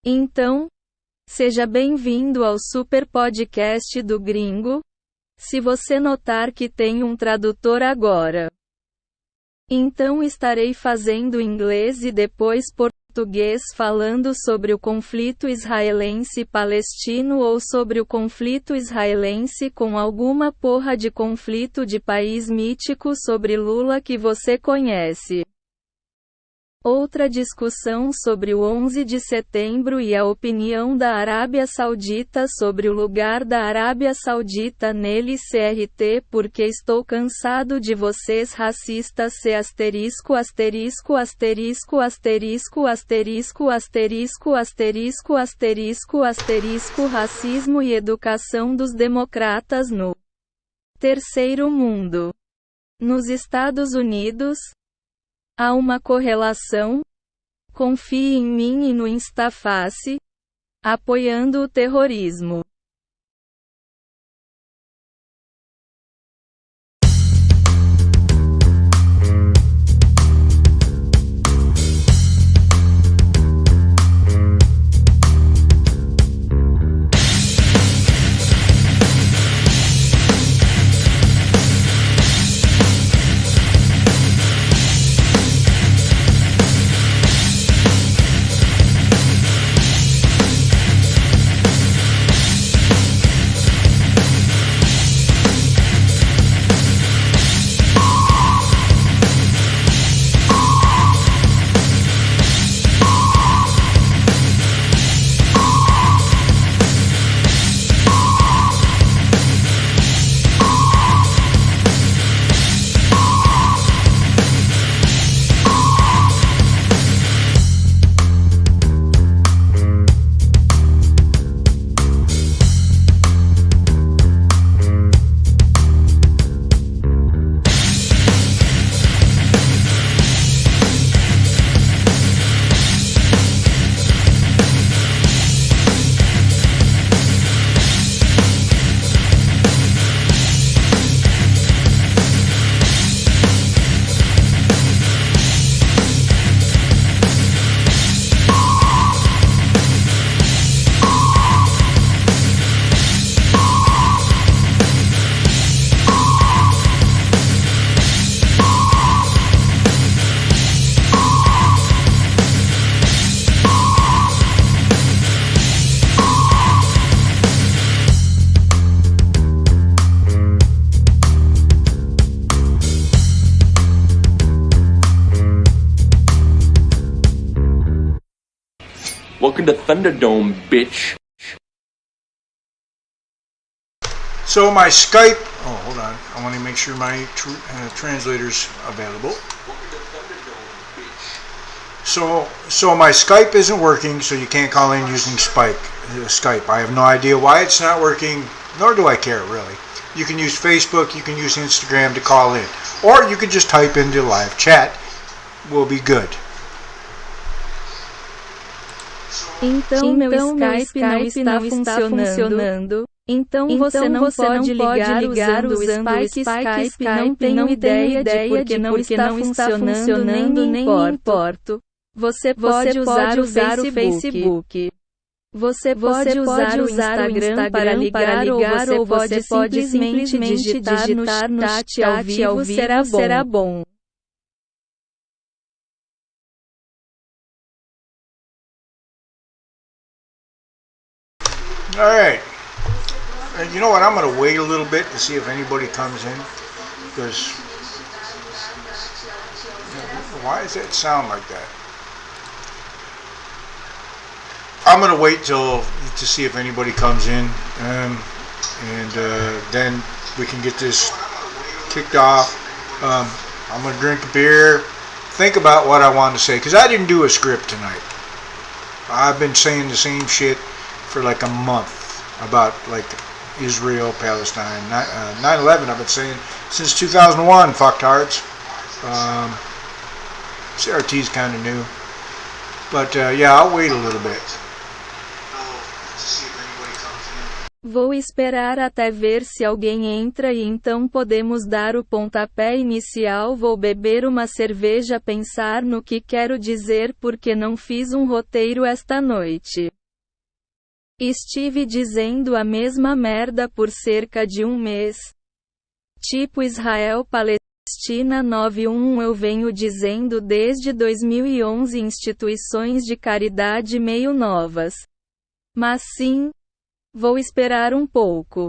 Então, seja bem-vindo ao super podcast do Gringo. Se você notar que tem um tradutor agora, então estarei fazendo inglês e depois português falando sobre o conflito israelense-palestino ou sobre o conflito israelense com alguma porra de conflito de país mítico sobre Lula que você conhece. Outra discussão sobre o 11 de setembro e a opinião da Arábia Saudita sobre o lugar da Arábia Saudita nele CRT porque estou cansado de vocês racistas C asterisco asterisco asterisco asterisco asterisco asterisco asterisco asterisco asterisco racismo e educação dos democratas no terceiro mundo. Nos Estados Unidos, há uma correlação? Confie em mim e no Instaface, apoiando o terrorismo. Welcome to Thunderdome, bitch. So my Skype, hold on, I want to make sure my translator's available. So my Skype isn't working, so you can't call in using Skype. I have no idea why it's not working, nor do I care really. You can use Facebook, you can use Instagram to call in, or you can just type into live chat, will be good. Então meu Skype não está funcionando. Então você não pode ligar usando o Skype. Não tenho ideia de porque não está funcionando, nem importo. Você pode usar o Facebook. Você pode usar o Instagram para ligar ou você pode simplesmente digitar no chat ao vivo, será bom. Alright, you know what, I'm going to wait a little bit to see if anybody comes in, because, why does that sound like that? I'm going to wait to see if anybody comes in, and then we can get this kicked off. I'm going to drink a beer, think about what I want to say, because I didn't do a script tonight. I've been saying the same shit for like a month about like Israel, Palestine, 9/11. I've been saying since 2001. Fucktards. CRT's kind of new, but yeah, I'll wait a little bit. Vou esperar até ver se alguém entra e então podemos dar o pontapé inicial. Vou beber uma cerveja, pensar no que quero dizer porque não fiz um roteiro esta noite. Estive dizendo a mesma merda por cerca de um mês. Tipo Israel-Palestina 911 eu venho dizendo desde 2011 instituições de caridade meio novas. Mas sim, vou esperar um pouco.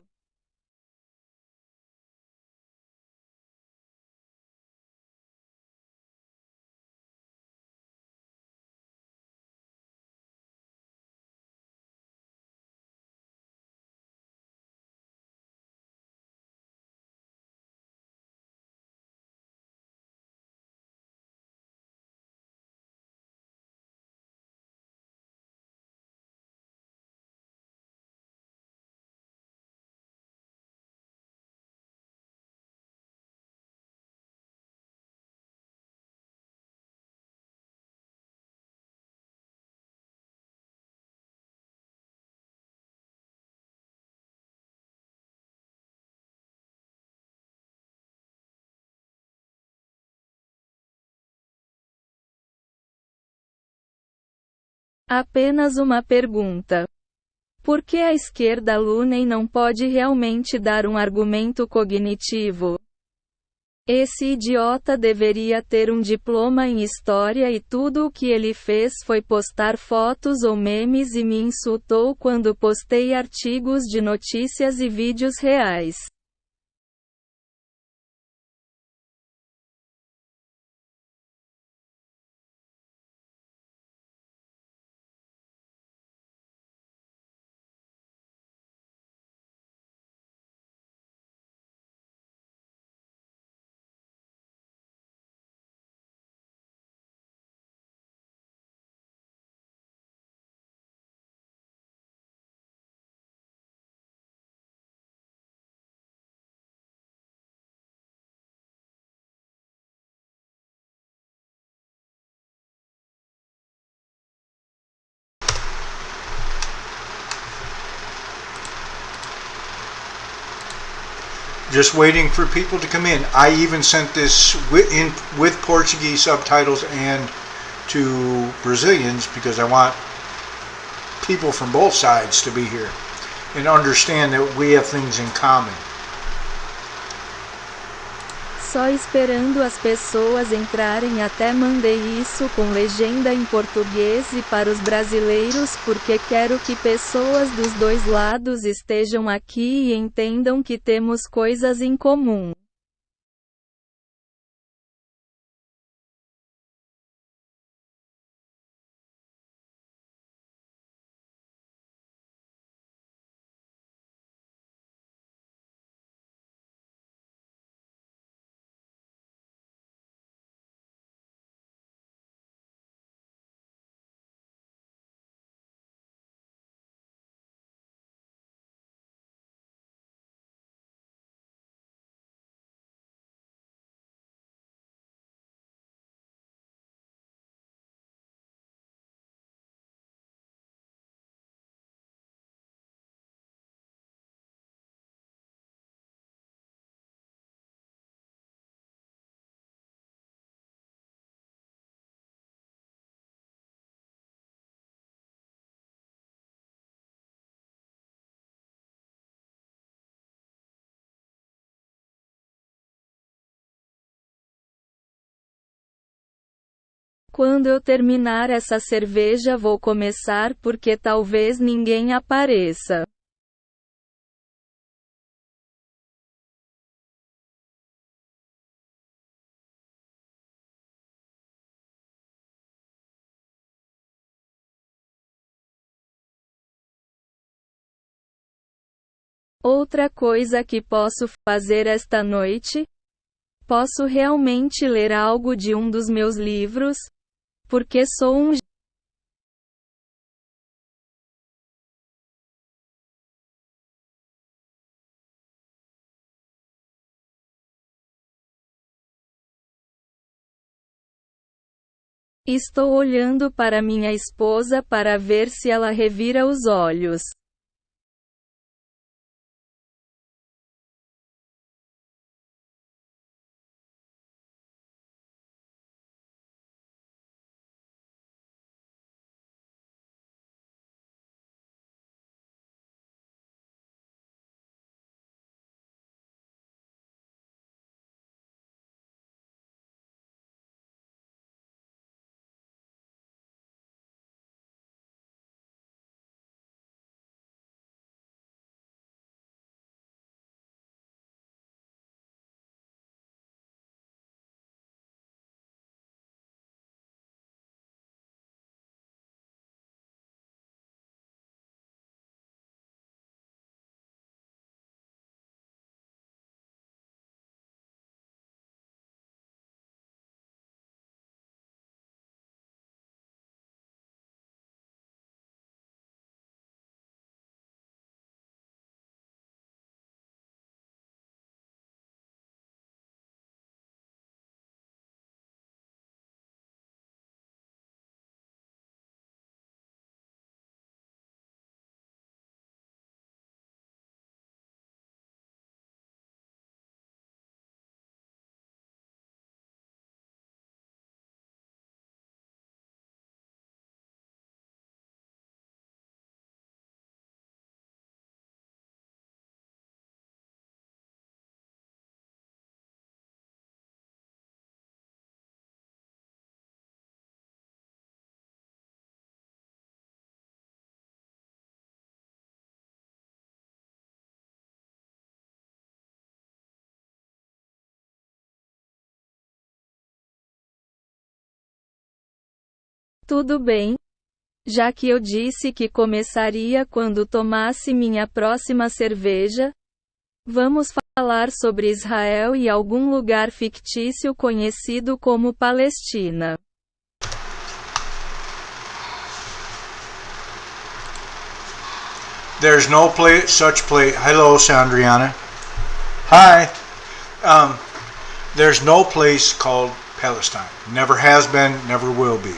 Apenas uma pergunta. Por que a esquerda Looney não pode realmente dar um argumento cognitivo? Esse idiota deveria ter um diploma em história e tudo o que ele fez foi postar fotos ou memes e me insultou quando postei artigos de notícias e vídeos reais. Just waiting for people to come in. I even sent this with Portuguese subtitles and to Brazilians because I want people from both sides to be here and understand that we have things in common. Só esperando as pessoas entrarem, até mandei isso com legenda em português e para os brasileiros porque quero que pessoas dos dois lados estejam aqui e entendam que temos coisas em comum. Quando eu terminar essa cerveja vou começar porque talvez ninguém apareça. Outra coisa que posso fazer esta noite? Posso realmente ler algo de um dos meus livros? Porque sou um Estou olhando para minha esposa para ver se ela revira os olhos. Tudo bem. Já que eu disse que começaria quando tomasse minha próxima cerveja, vamos falar sobre Israel e algum lugar fictício conhecido como Palestina. There's no such place. Hello, Sandriana. Hi. There's no place called Palestine. Never has been, never will be.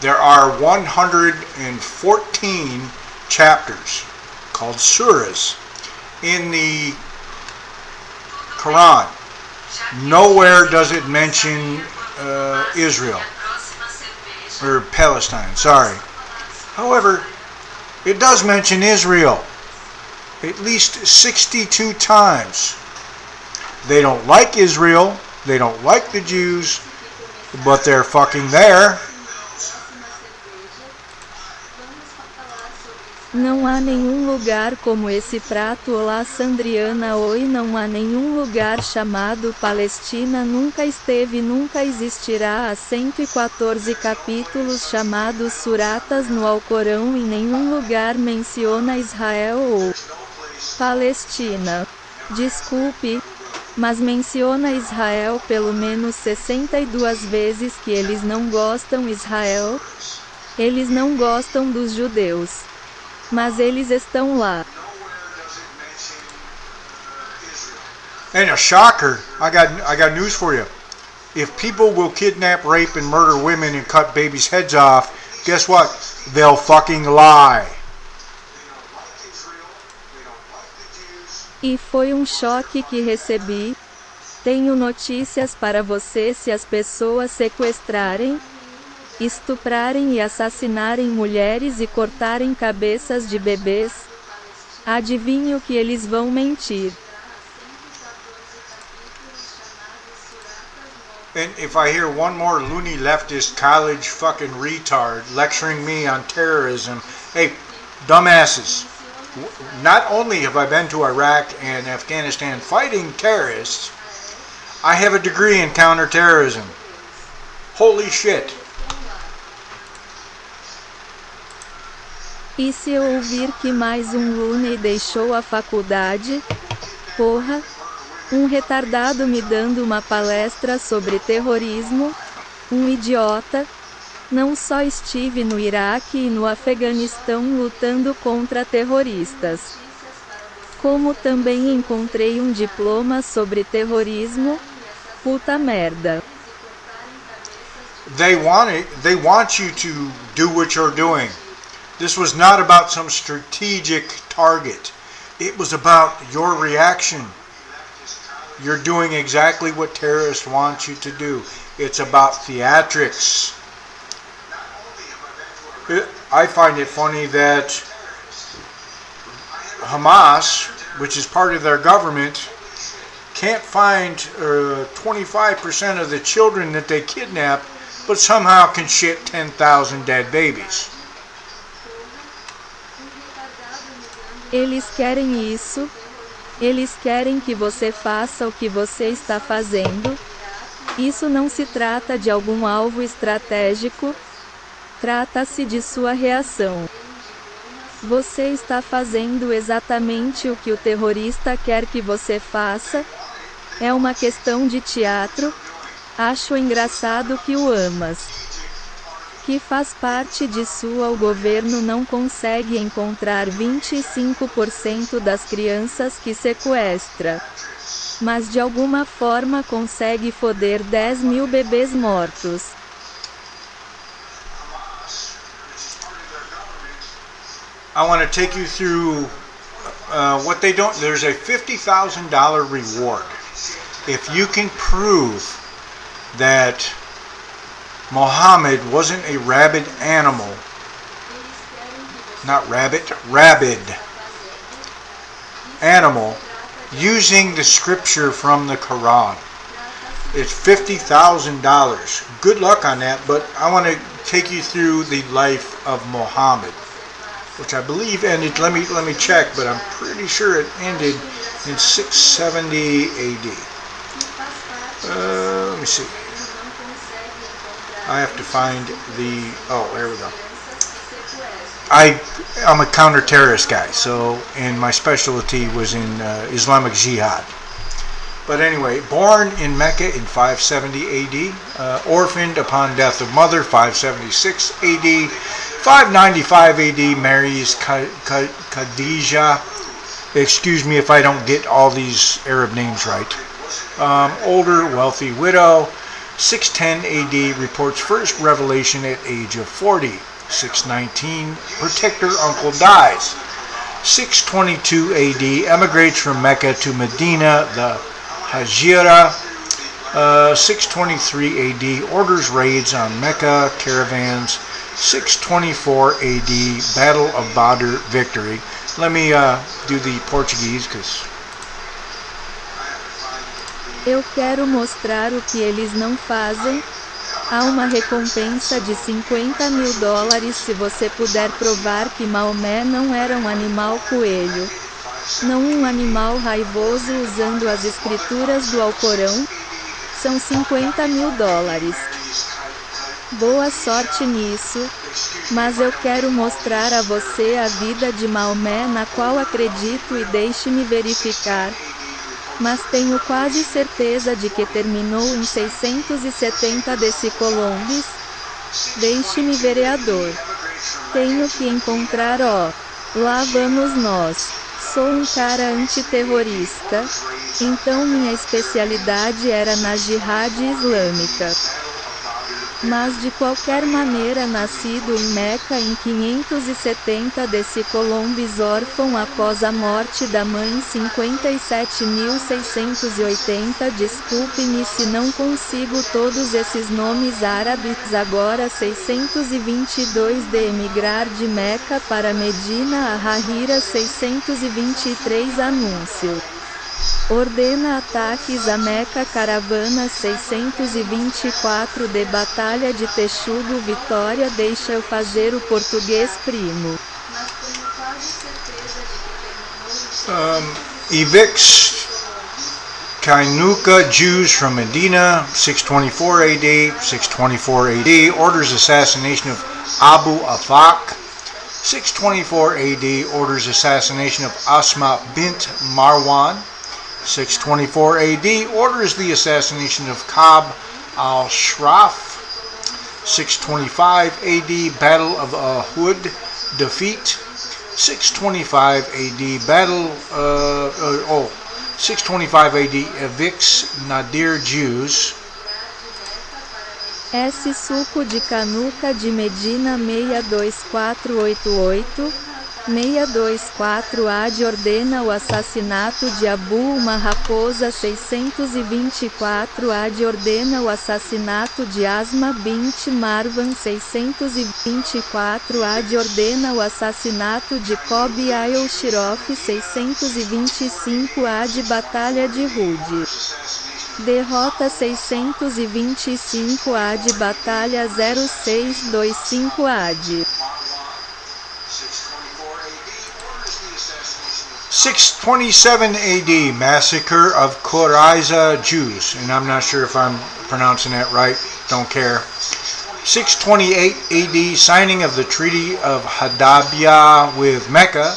There are 114 chapters called surahs in the Quran. Nowhere does it mention Israel or Palestine. Sorry. However, it does mention Israel at least 62 times. They don't like Israel, they don't like the Jews, but they're fucking there. Não há nenhum lugar como esse prato. Olá, Sandriana. Oi, não há nenhum lugar chamado Palestina. Nunca esteve, nunca existirá. Há 114 capítulos chamados suratas no Alcorão. Em nenhum lugar menciona Israel ou Palestina. Desculpe, mas menciona Israel pelo menos 62 vezes. Que eles não gostam Israel. Eles não gostam dos judeus. Mas eles estão lá. And a shocker, I got news for you. If people will kidnap, rape, and murder women and cut babies' heads off, guess what? They'll fucking lie. E foi um choque que recebi. Tenho notícias para você: se as pessoas sequestrarem, estuprarem e assassinarem mulheres e cortarem cabeças de bebês, adivinhe o que eles vão mentir. And if I hear one more loony leftist college fucking retard lecturing me on terrorism, hey, dumbasses, not only have I been to Iraq and Afghanistan fighting terrorists, I have a degree in counterterrorism. Holy shit. E se eu ouvir que mais um loony deixou a faculdade? Porra! Um retardado me dando uma palestra sobre terrorismo? Um idiota? Não só estive no Iraque e no Afeganistão lutando contra terroristas, como também encontrei um diploma sobre terrorismo? Puta merda. They want you to do what you're doing. This was not about some strategic target. It was about your reaction. You're doing exactly what terrorists want you to do. It's about theatrics. I find it funny that Hamas, which is part of their government, can't find 25% of the children that they kidnap, but somehow can shit 10,000 dead babies. Eles querem isso. Eles querem que você faça o que você está fazendo. Isso não se trata de algum alvo estratégico. Trata-se de sua reação. Você está fazendo exatamente o que o terrorista quer que você faça. É uma questão de teatro. Acho engraçado que o amas. Que faz parte de sua. O governo não consegue encontrar 25% das crianças que sequestra. Mas de alguma forma consegue foder 10 mil bebês mortos. I want to take you through what they don't. There's a $50,000 reward if you can prove that Muhammad wasn't a rabid animal. Not rabbit, rabid animal using the scripture from the Quran. It's $50,000. Good luck on that, but I want to take you through the life of Muhammad, which I believe ended, let me check, but I'm pretty sure it ended in 670 AD. Let me see. I have to find the. Oh, there we go. I'm a counter-terrorist guy, and my specialty was in Islamic Jihad. But anyway, born in Mecca in 570 AD, orphaned upon death of mother, 576 AD, 595 AD, marries Khadijah. Excuse me if I don't get all these Arab names right. Older, wealthy widow. 610 AD, reports first revelation at age of 40. 619, protector uncle dies. 622 AD, emigrates from Mecca to Medina, the Hajira. 623 AD, orders raids on Mecca caravans. 624 AD, Battle of Badr victory. Let me do the Portuguese, because... Eu quero mostrar o que eles não fazem. Há uma recompensa de $50.000 se você puder provar que Maomé não era um animal coelho. Não um animal raivoso usando as escrituras do Alcorão. São $50.000. Boa sorte nisso. Mas eu quero mostrar a você a vida de Maomé na qual acredito e deixe-me verificar. Mas tenho quase certeza de que terminou em 670 decicolombes. Deixe-me vereador. Tenho que encontrar lá vamos nós. Sou um cara antiterrorista. Então minha especialidade era na jihad islâmica. Mas de qualquer maneira nascido em Meca em 570 decicolombes órfão após a morte da mãe 57.680 desculpe-me se não consigo todos esses nomes árabes agora 622 de emigrar de Meca para Medina a Hahira 623 anúncio. Ordena ataques a Meca caravana 624 de Batalha de Texugo Vitória deixa eu fazer o português primo. Evicts Kainuka Jews from Medina, 624 AD, 624 AD, orders assassination of Abu Afak, 624 AD, orders assassination of Asma bint Marwan, 624 AD, orders the assassination of Ka'b al-Shraf. 625 AD, Battle of Uhud, defeat. 625 AD, 625 AD, evicts Nadir Jews. S. Suco de Canuca de Medina 62488 624 AD ordena o assassinato de Abu uma raposa 624 AD ordena o assassinato de Asma bint Marwan 624 AD ordena o assassinato de Kobi al-Shirof 625 AD Batalha de Hud. Derrota 625 AD Batalha 0625 AD. 627 AD, Massacre of Qurayza Jews, and I'm not sure if I'm pronouncing that right, don't care. 628 AD, signing of the Treaty of Hudaybiyah with Mecca.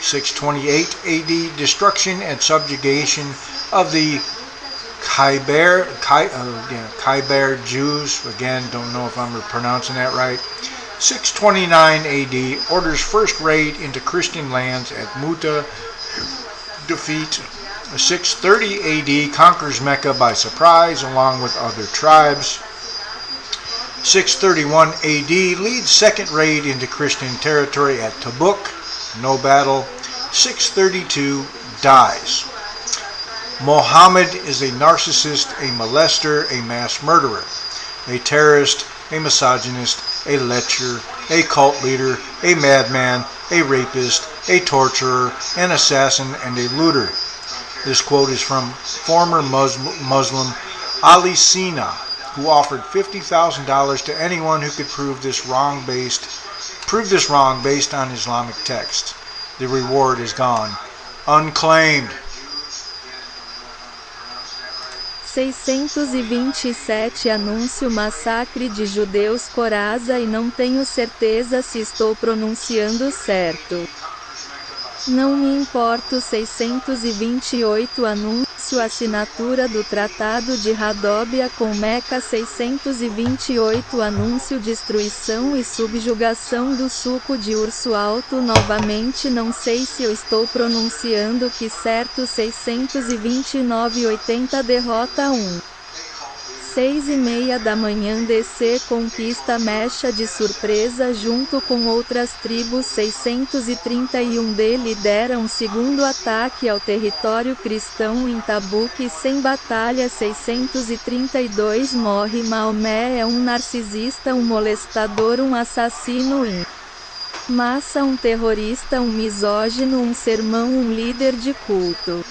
628 AD, destruction and subjugation of the Khyber Jews, again, don't know if I'm pronouncing that right. 629 AD, orders first raid into Christian lands at Muta, defeat. 630 AD, conquers Mecca by surprise along with other tribes. 631 AD, leads second raid into Christian territory at Tabuk, no battle. 632, dies. Muhammad is a narcissist, a molester, a mass murderer, a terrorist, a misogynist, a lecher, a cult leader, a madman, a rapist, a torturer, an assassin, and a looter. This quote is from former Muslim Ali Sina, who offered $50,000 to anyone who could prove this wrong based on Islamic text. The reward is gone unclaimed. 627 Anúncio massacre de judeus Coraza e não tenho certeza se estou pronunciando certo. Não me importo. 628 Anúncio assinatura do Tratado de Radóbia com Meca. 628 Anúncio destruição e subjugação do suco de urso alto. Novamente não sei se eu estou pronunciando que certo. 629 80 derrota 1. 6:30 da manhã DC conquista Mecha de surpresa junto com outras tribos. 631 D lidera um segundo ataque ao território cristão em Tabuque sem batalha. 632 morre. Maomé é um narcisista, um molestador, um assassino em massa, um terrorista, um misógino, um sermão, um líder de culto,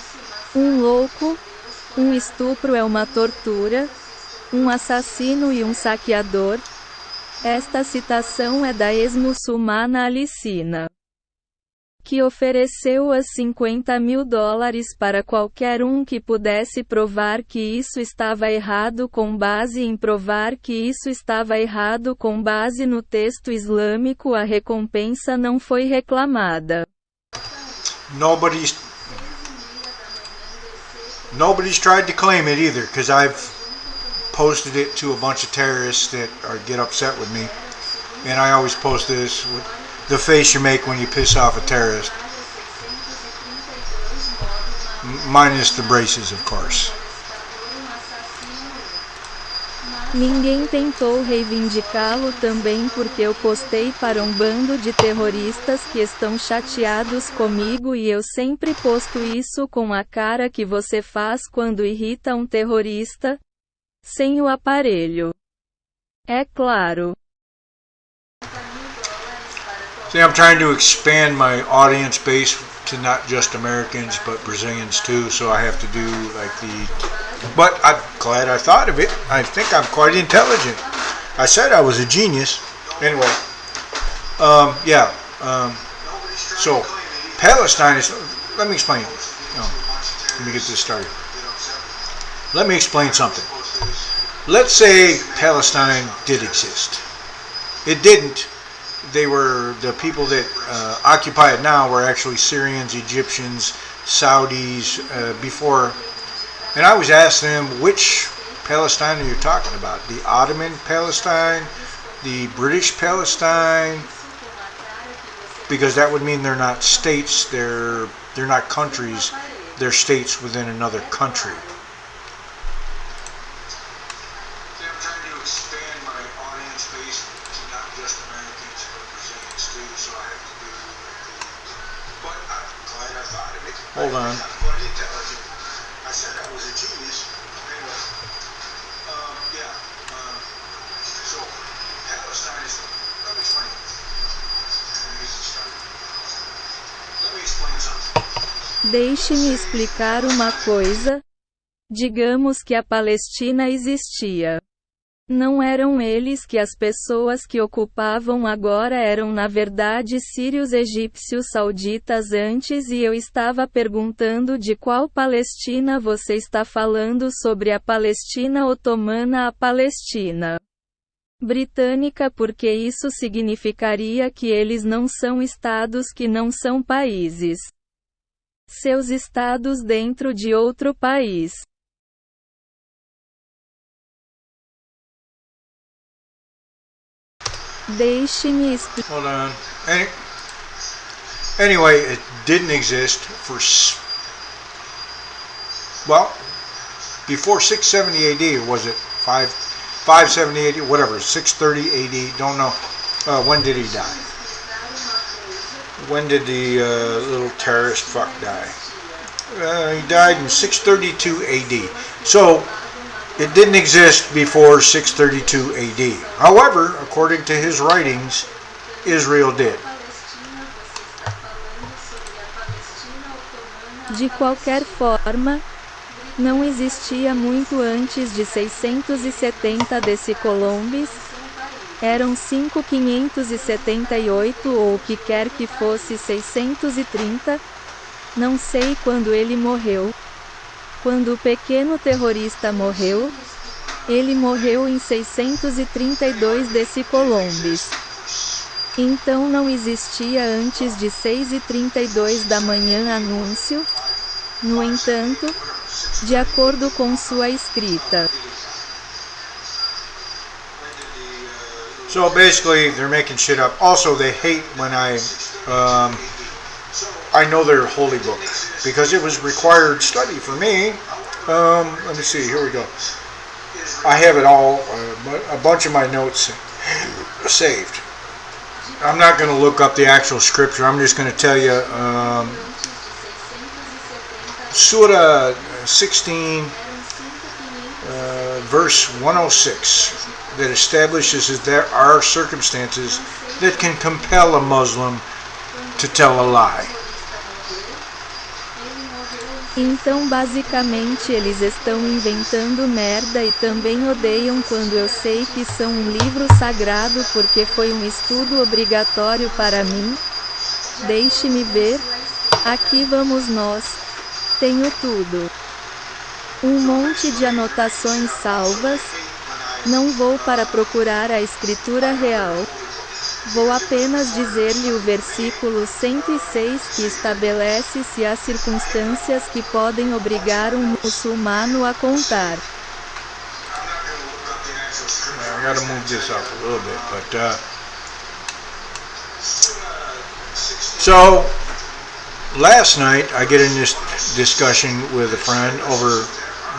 um louco, um estupro é uma tortura, um assassino e um saqueador. Esta citação é da ex-muçulmana Alicina, que ofereceu as $50.000 para qualquer um que pudesse provar que isso estava errado com base em provar que isso estava errado com base no texto islâmico. A recompensa não foi reclamada. Nobody's tried to claim it either, because I've posted it to a bunch of terrorists that get upset with me, and I always post this with the face you make when you piss off a terrorist, minus the braces, of course. Ninguém tentou reivindicá-lo também porque eu postei para um bando de terroristas que estão chateados comigo e eu sempre posto isso com a cara que você faz quando irrita um terrorista, sem o aparelho. É claro. See, I'm trying to expand my audience base to not just Americans, but Brazilians too, so I have to do like but I'm glad I thought of it. I think I'm quite intelligent. I said I was a genius. Anyway, so Palestine is, let me explain. Let me get this started. Let me explain something. Let's say Palestine did exist. It didn't. The people that occupy it now were actually Syrians, Egyptians, Saudis before. And I always ask them, which Palestine are you talking about? The Ottoman Palestine? The British Palestine? Because that would mean they're not states, they're not countries, they're states within another country. Hold on. I said I was a genius. So Palestine is. Let me explain. Let me explain something. Deixe-me explicar uma coisa. Digamos que a Palestina existia. Não eram eles que as pessoas que ocupavam agora eram na verdade sírios, egípcios, sauditas antes, e eu estava perguntando de qual Palestina você está falando, sobre a Palestina otomana, a Palestina britânica, porque isso significaria que eles não são estados, que não são países. Seus estados dentro de outro país. Deixe-me explicar. Hold on. Anyway, it didn't exist for, well, before 670 AD, or was it 570 AD, whatever, 630 AD, don't know. When did he die? When did the little terrorist fuck die? He died in 632 AD. So, it didn't exist before 632 AD. However, according to his writings, Israel did. De qualquer forma, não existia muito antes de 670 DC Colombes. Eram 578 ou o que quer que fosse 630. Não sei quando ele morreu. Quando o pequeno terrorista morreu, ele morreu em 632 decicolombes. Então não existia antes de 6h32 da manhã anúncio. No entanto, de acordo com sua escrita. So basically, they're making shit up. Also, they hate when I know their holy book because it was required study for me. Let me see. Here we go. I have it all, a bunch of my notes saved. I'm not going to look up the actual scripture. I'm just going to tell you Surah 16, verse 106, that establishes that there are circumstances that can compel a Muslim to tell a lie. Então basicamente eles estão inventando merda e também odeiam quando eu sei que são um livro sagrado porque foi um estudo obrigatório para mim. Deixe-me ver. Aqui vamos nós. Tenho tudo. Um monte de anotações salvas. Não vou para procurar a escritura real. Vou apenas dizer-lhe o versículo 106 que estabelece se há circunstâncias que podem obrigar um muçulmano a contar. I gotta move this up a little bit, but so last night I get in this discussion with a friend over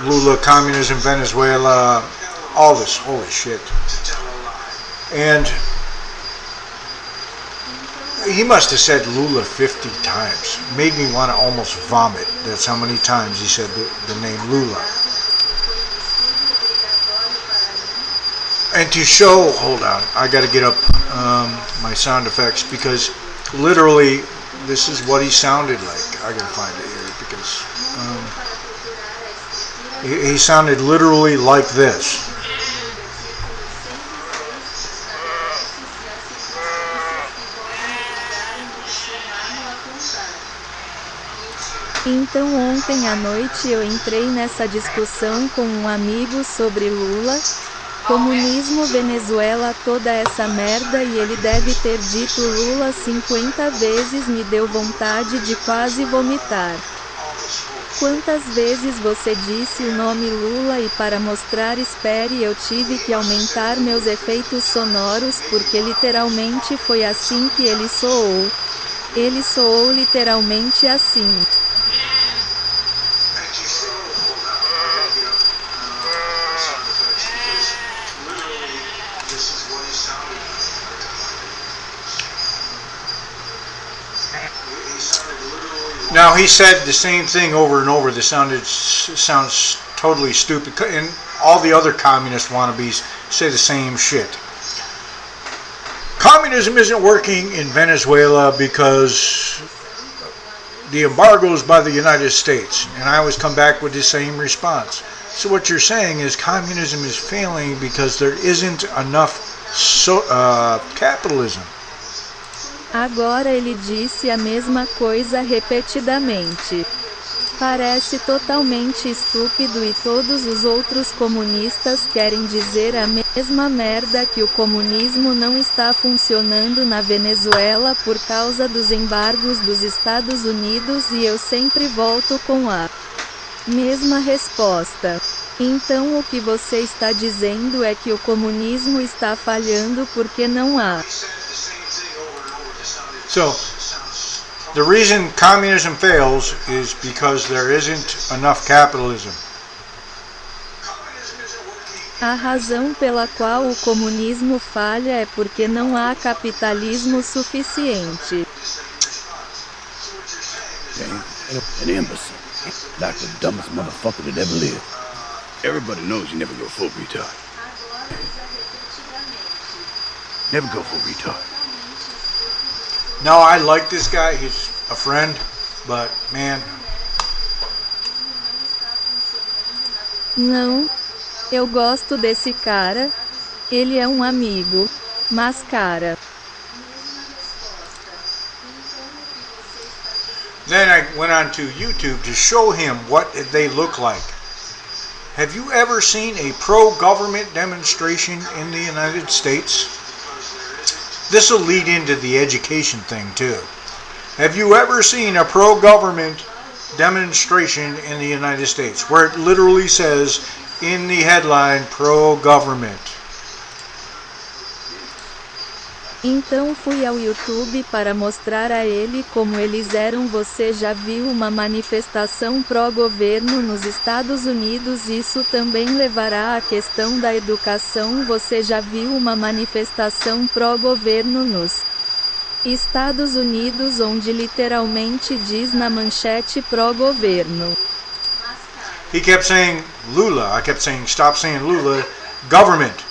Lula, communism, Venezuela, all this holy shit, and he must have said Lula 50 times. Made me want to almost vomit. That's how many times he said the name Lula. And to show, hold on, I got to get up my sound effects because literally this is what he sounded like. I can find it here because he sounded literally like this. Então ontem à noite eu entrei nessa discussão com um amigo sobre Lula, comunismo, Venezuela, toda essa merda e ele deve ter dito Lula 50 vezes, me deu vontade de quase vomitar. Quantas vezes você disse o nome Lula e para mostrar espere eu tive que aumentar meus efeitos sonoros porque literalmente foi assim que ele soou. Ele soou literalmente assim. Now he said the same thing over and over. This sounds totally stupid, and all the other communist wannabes say the same shit. Communism isn't working in Venezuela because the embargoes by the United States, and I always come back with the same response. So what you're saying is communism is failing because there isn't enough capitalism. Agora ele disse a mesma coisa repetidamente. Parece totalmente estúpido e todos os outros comunistas querem dizer a mesma merda que o comunismo não está funcionando na Venezuela por causa dos embargos dos Estados Unidos e eu sempre volto com a mesma resposta. Então o que você está dizendo é que o comunismo está falhando porque não há. So, the reason communism fails is because there isn't enough capitalism. A razão pela qual o comunismo falha é porque não há capitalismo suficiente. An imbecile. Like the dumbest motherfucker that ever lived. Everybody knows you never go full retard. Never go full retard. No, I like this guy. He's a friend, but man. Não, eu gosto desse cara. Ele é um amigo. Mas cara. Then went onto YouTube to show him what they look like. Have you ever seen a pro-government demonstration in the United States? This will lead into the education thing too. Have you ever seen a pro-government demonstration in the United States where it literally says in the headline pro-government? Então fui ao YouTube para mostrar a ele como eles eram. Você já viu uma manifestação pró-governo nos Estados Unidos? Isso também levará à questão da educação. Você já viu uma manifestação pró-governo nos Estados Unidos onde literalmente diz na manchete pró-governo? He kept saying Lula. I kept saying stop saying Lula. Government.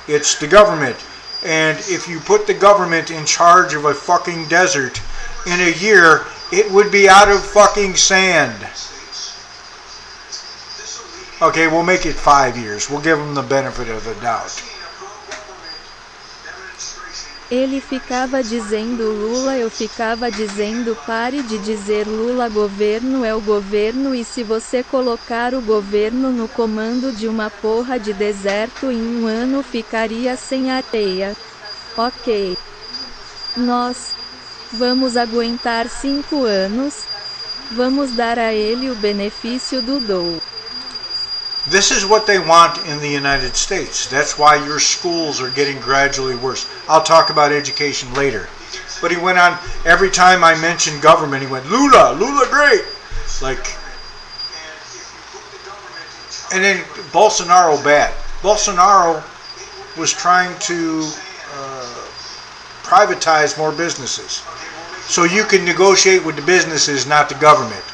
It's the government. And if you put the government in charge of a fucking desert, in a year, it would be out of fucking sand. Okay, we'll make it 5 years. We'll give them the benefit of the doubt. Ele ficava dizendo Lula, eu ficava dizendo pare de dizer Lula, governo é o governo, e se você colocar o governo no comando de uma porra de deserto em um ano ficaria sem areia. Ok. Nós vamos aguentar 5 anos? Vamos dar a ele o benefício do dou. This is what they want in the United States. That's why your schools are getting gradually worse. I'll talk about education later. But he went on, every time I mentioned government, he went, Lula, Lula great. Like, and then Bolsonaro bad. Bolsonaro was trying to privatize more businesses. So you can negotiate with the businesses, not the government.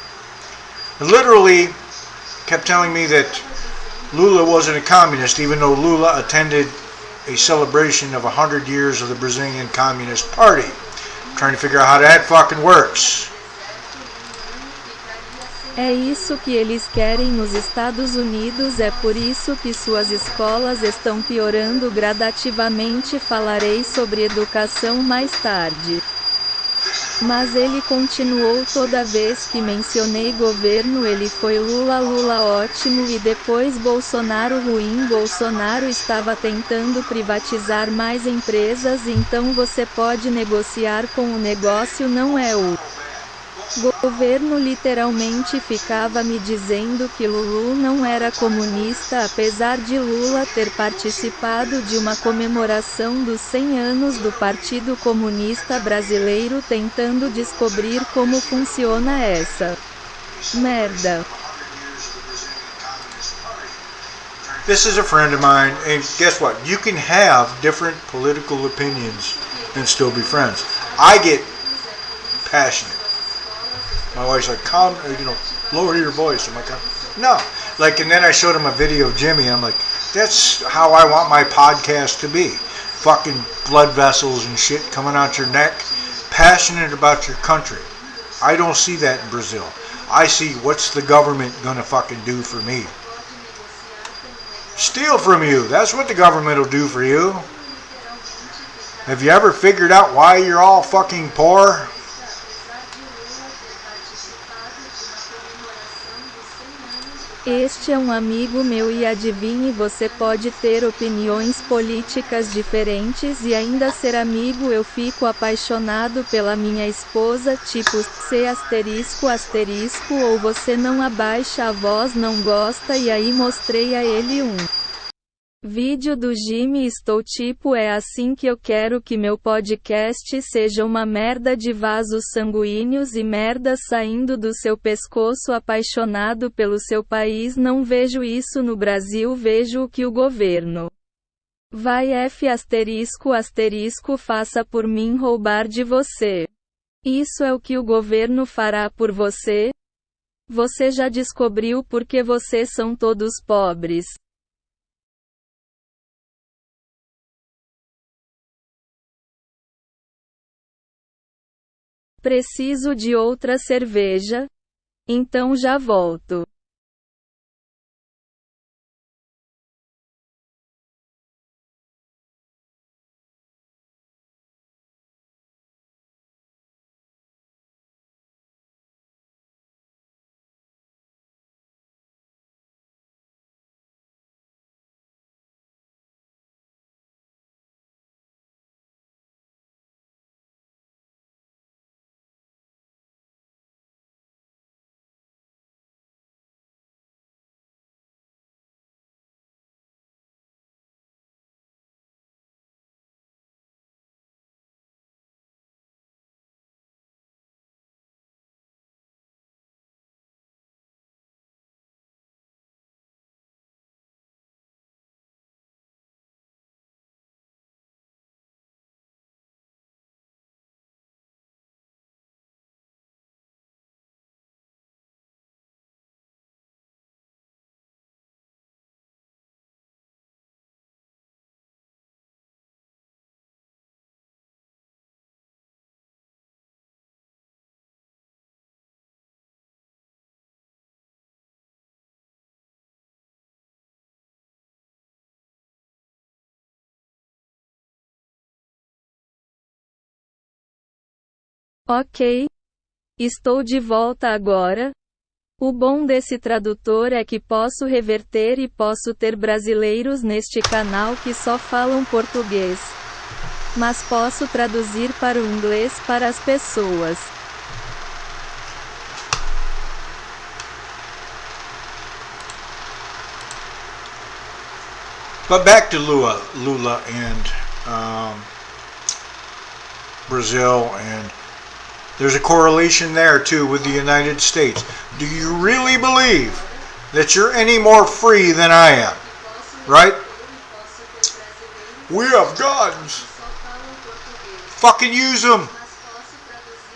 Literally kept telling me that Lula wasn't a communist, even though Lula attended a celebration of 100 years of the Brazilian Communist Party. I'm trying to figure out how that fucking works. É isso que eles querem nos Estados Unidos, é por isso que suas escolas estão piorando gradativamente. Falarei sobre educação mais tarde. Mas ele continuou toda vez que mencionei governo ele foi Lula, Lula ótimo e depois Bolsonaro ruim. Bolsonaro estava tentando privatizar mais empresas, então você pode negociar com o negócio, não é o governo. Literalmente ficava me dizendo que Lulu não era comunista, apesar de Lula ter participado de uma comemoração dos 100 anos do Partido Comunista Brasileiro, tentando descobrir como funciona essa merda. This is a friend of mine, and guess what? You can have different political opinions and still be friends. I get passionate. My wife's like, calm, lower your voice. I'm like, no. Like, and then I showed him a video of Jimmy, and I'm like, that's how I want my podcast to be. Fucking blood vessels and shit coming out your neck. Passionate about your country. I don't see that in Brazil. I see what's the government gonna fucking do for me. Steal from you. That's what the government will do for you. Have you ever figured out why you're all fucking poor? Este é um amigo meu e adivinhe, você pode ter opiniões políticas diferentes e ainda ser amigo. Eu fico apaixonado pela minha esposa, tipo, C asterisco asterisco, ou você não abaixa a voz, não gosta. E aí mostrei a ele um vídeo do Jimmy, estou tipo, é assim que eu quero que meu podcast seja, uma merda de vasos sanguíneos e merda saindo do seu pescoço. Apaixonado pelo seu país, não vejo isso no Brasil, vejo o que o governo vai F asterisco asterisco faça por mim, roubar de você. Isso é o que o governo fará por você? Você já descobriu porque vocês são todos pobres. Preciso de outra cerveja? Então já volto. Ok. Estou de volta agora. O bom desse tradutor é que posso reverter e posso ter brasileiros neste canal que só falam português. Mas posso traduzir para o inglês para as pessoas. But back to Lula and Brazil, and there's a correlation there too with the United States. Do you really believe that you're any more free than I am? Right? We have guns. Fucking use them.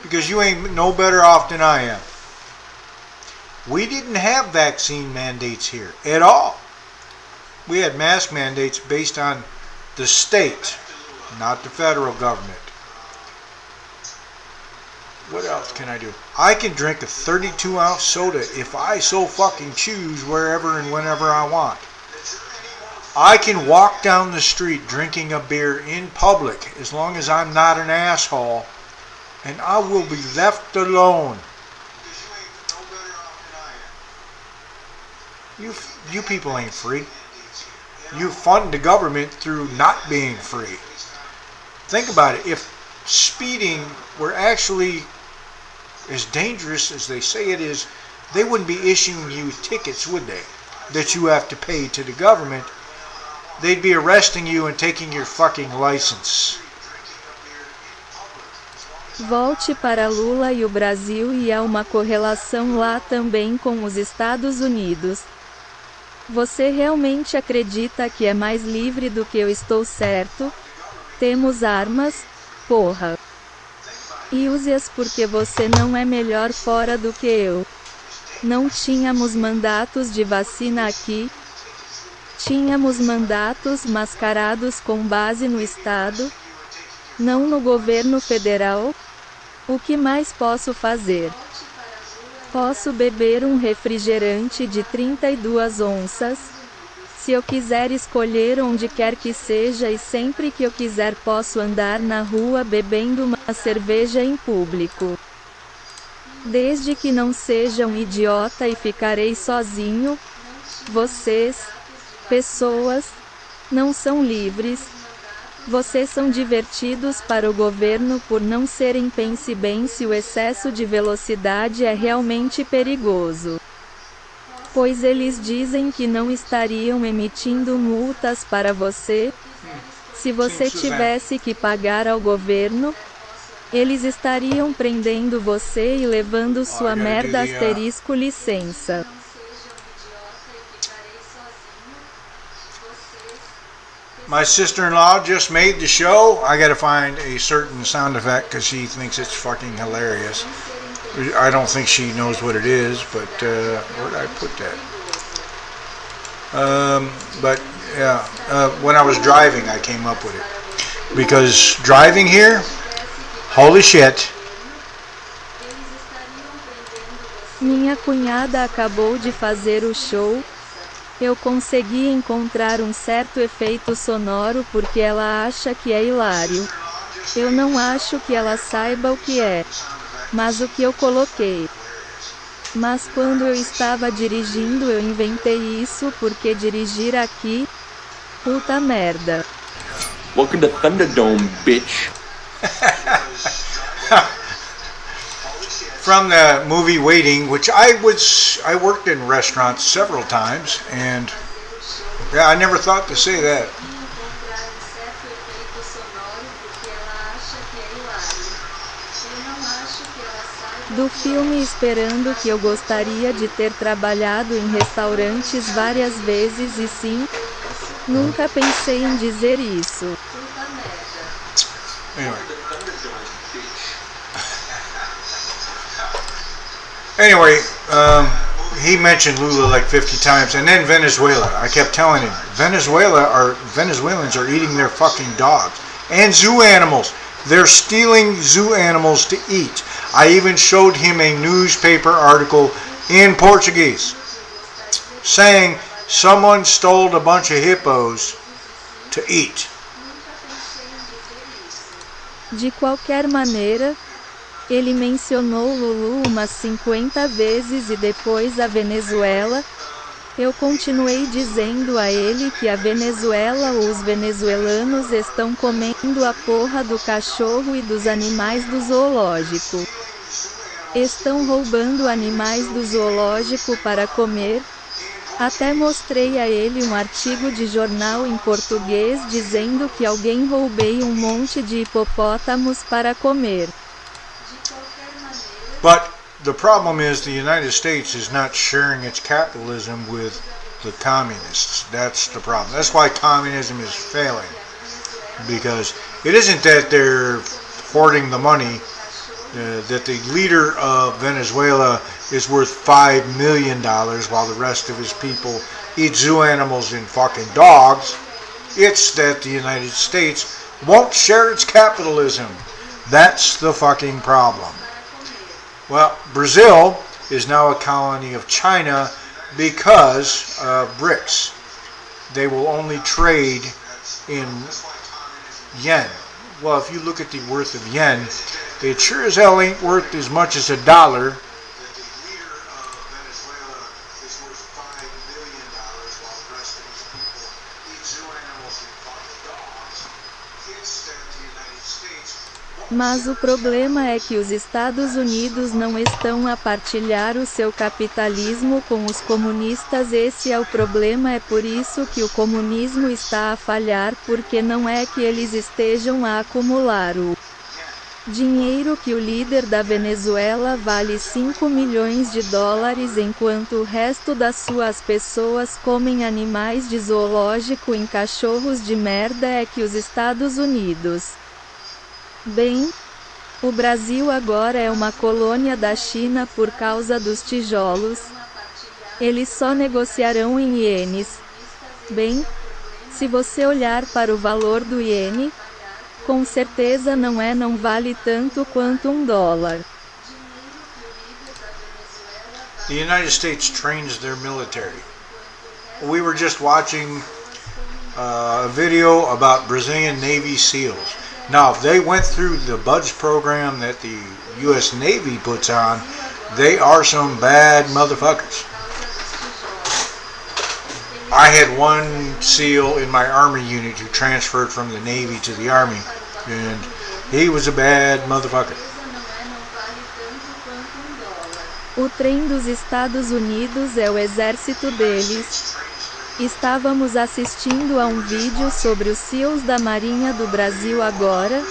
Because you ain't no better off than I am. We didn't have vaccine mandates here at all. We had mask mandates based on the state, not the federal government. What else can I do? I can drink a 32-ounce soda if I so fucking choose wherever and whenever I want. I can walk down the street drinking a beer in public as long as I'm not an asshole, and I will be left alone. You people ain't free. You fund the government through not being free. Think about it. If speeding were actually as dangerous as they say it is, they wouldn't be issuing you tickets, would they? That you have to pay to the government. They'd be arresting you and taking your fucking license. Volte para Lula e o Brasil, e há uma correlação lá também com os Estados Unidos. Você realmente acredita que é mais livre do que eu estou certo? Temos armas? Porra. E use-as porque você não é melhor fora do que eu. Não tínhamos mandatos de vacina aqui. Tínhamos mandatos mascarados com base no Estado, não no governo federal. O que mais posso fazer? Posso beber um refrigerante de 32 onças. Se eu quiser escolher onde quer que seja e sempre que eu quiser posso andar na rua bebendo uma cerveja em público. Desde que não seja um idiota e ficarei sozinho. Vocês, pessoas, não são livres. Vocês são divertidos para o governo por não serem. Pense bem se o excesso de velocidade é realmente perigoso. Pois eles dizem que não estariam emitindo multas para você. Se você tivesse que pagar ao governo, eles estariam prendendo você e levando sua merda asterisco licença. My sister-in-law just made the show. I gotta find a certain sound effect because she thinks it's fucking hilarious. I don't think she knows what it is, but where did I put that? But yeah, when I was driving, I came up with it. Because driving here, holy shit. Minha cunhada acabou de fazer o show. Eu consegui encontrar um certo efeito sonoro porque ela acha que é hilário. Eu não acho que ela saiba o que é. Mas o que eu coloquei. Mas quando eu estava dirigindo eu inventei isso porque dirigir aqui... Puta merda. Welcome to Thunderdome, bitch. From the movie Waiting, which I worked in restaurants several times, and yeah, I never thought to say that. Do filme Esperando, que eu gostaria de ter trabalhado em restaurantes várias vezes e sim, nunca pensei em dizer isso. Anyway, he mentioned Lula like 50 times, and then Venezuela. I kept telling him, Venezuelans are eating their fucking dogs and zoo animals. They're stealing zoo animals to eat. I even showed him a newspaper article in Portuguese saying someone stole a bunch of hippos to eat. De qualquer maneira, Ele mencionou Lulu umas 50 vezes e depois a Venezuela. Eu continuei dizendo a ele que a Venezuela ou os venezuelanos estão comendo a porra do cachorro e dos animais do zoológico. Estão roubando animais do zoológico para comer. Até mostrei a ele um artigo de jornal em português dizendo que alguém roubei um monte de hipopótamos para comer. But the problem is the United States is not sharing its capitalism with the communists. That's the problem. That's why communism is failing. Because it isn't that they're hoarding the money, that the leader of Venezuela is worth $5 million while the rest of his people eat zoo animals and fucking dogs. It's that the United States won't share its capitalism. That's the fucking problem. Well, Brazil is now a colony of China because of BRICS. They will only trade in yen. Well, if you look at the worth of yen, it sure as hell ain't worth as much as $1. Mas o problema é que os Estados Unidos não estão a partilhar o seu capitalismo com os comunistas. Esse é o problema, é por isso que o comunismo está a falhar, porque não é que eles estejam a acumular o dinheiro que o líder da Venezuela vale $5 milhões, enquanto o resto das suas pessoas comem animais de zoológico em cachorros de merda. É que os Estados Unidos... Bem, o Brasil agora é uma colônia da China por causa dos tijolos. Eles só negociarão em ienes. Bem, se você olhar para o valor do iene, com certeza não vale tanto quanto $1. The United States trains their military. We were just watching a video about Brazilian Navy SEALs. Now, if they went through the BUDS program that the U.S. Navy puts on, they are some bad motherfuckers. I had one SEAL in my Army unit who transferred from the Navy to the Army, and he was a bad motherfucker. O trem dos Estados Unidos é o exército deles. Estávamos assistindo a um vídeo sobre os SEALs da Marinha do Brasil agora.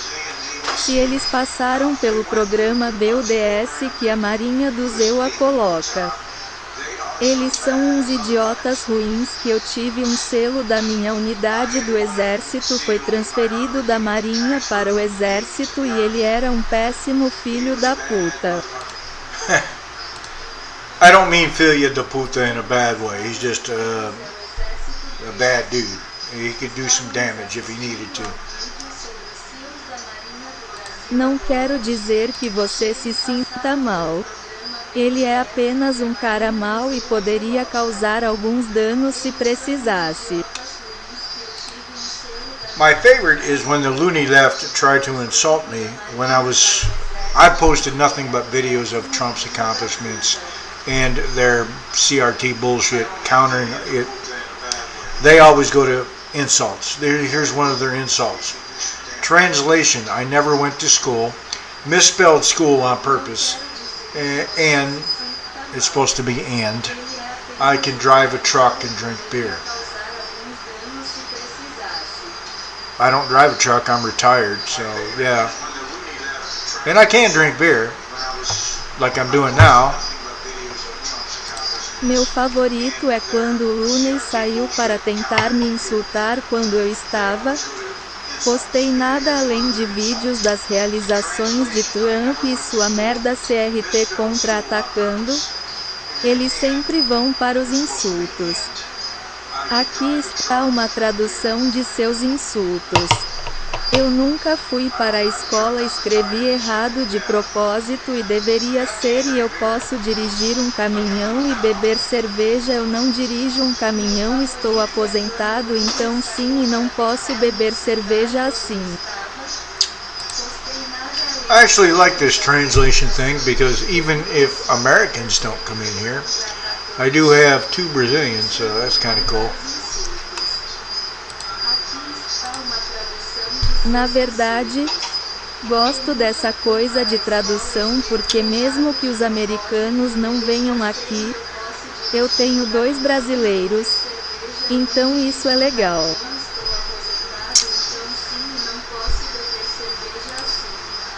Se eles passaram pelo programa BUDS que a Marinha do EUA coloca. Eles são uns idiotas ruins que eu tive um selo da minha unidade do exército, foi transferido da Marinha para o exército e ele era um péssimo filho da puta. I don't mean filho da puta in a bad way. He's just a bad dude. He could do some damage if he needed to. Não quero dizer que você se sinta mal. Ele é apenas um cara mau e poderia causar alguns danos se precisasse. My favorite is when the loony left tried to insult me when I posted nothing but videos of Trump's accomplishments and their CRT bullshit countering it. They always go to insults. Here's one of their insults. Translation: I never went to school. Misspelled school on purpose. And it's supposed to be and. I can drive a truck and drink beer. I don't drive a truck, I'm retired, so yeah. And I can drink beer, like I'm doing now. Meu favorito é quando o Looney saiu para tentar me insultar quando eu estava. Postei nada além de vídeos das realizações de Trump e sua merda CRT contra-atacando. Eles sempre vão para os insultos. Aqui está uma tradução de seus insultos. Eu nunca fui para a escola, escrevi errado de propósito e deveria ser, e eu posso dirigir um caminhão e beber cerveja. Eu não dirijo um caminhão, estou aposentado, então sim, e não posso beber cerveja assim. I actually like this translation thing because even if Americans don't come in here, I do have 2 Brazilians, so that's kind of cool. Na verdade, gosto dessa coisa de tradução porque mesmo que os americanos não venham aqui, eu tenho 2 brasileiros, então isso é legal.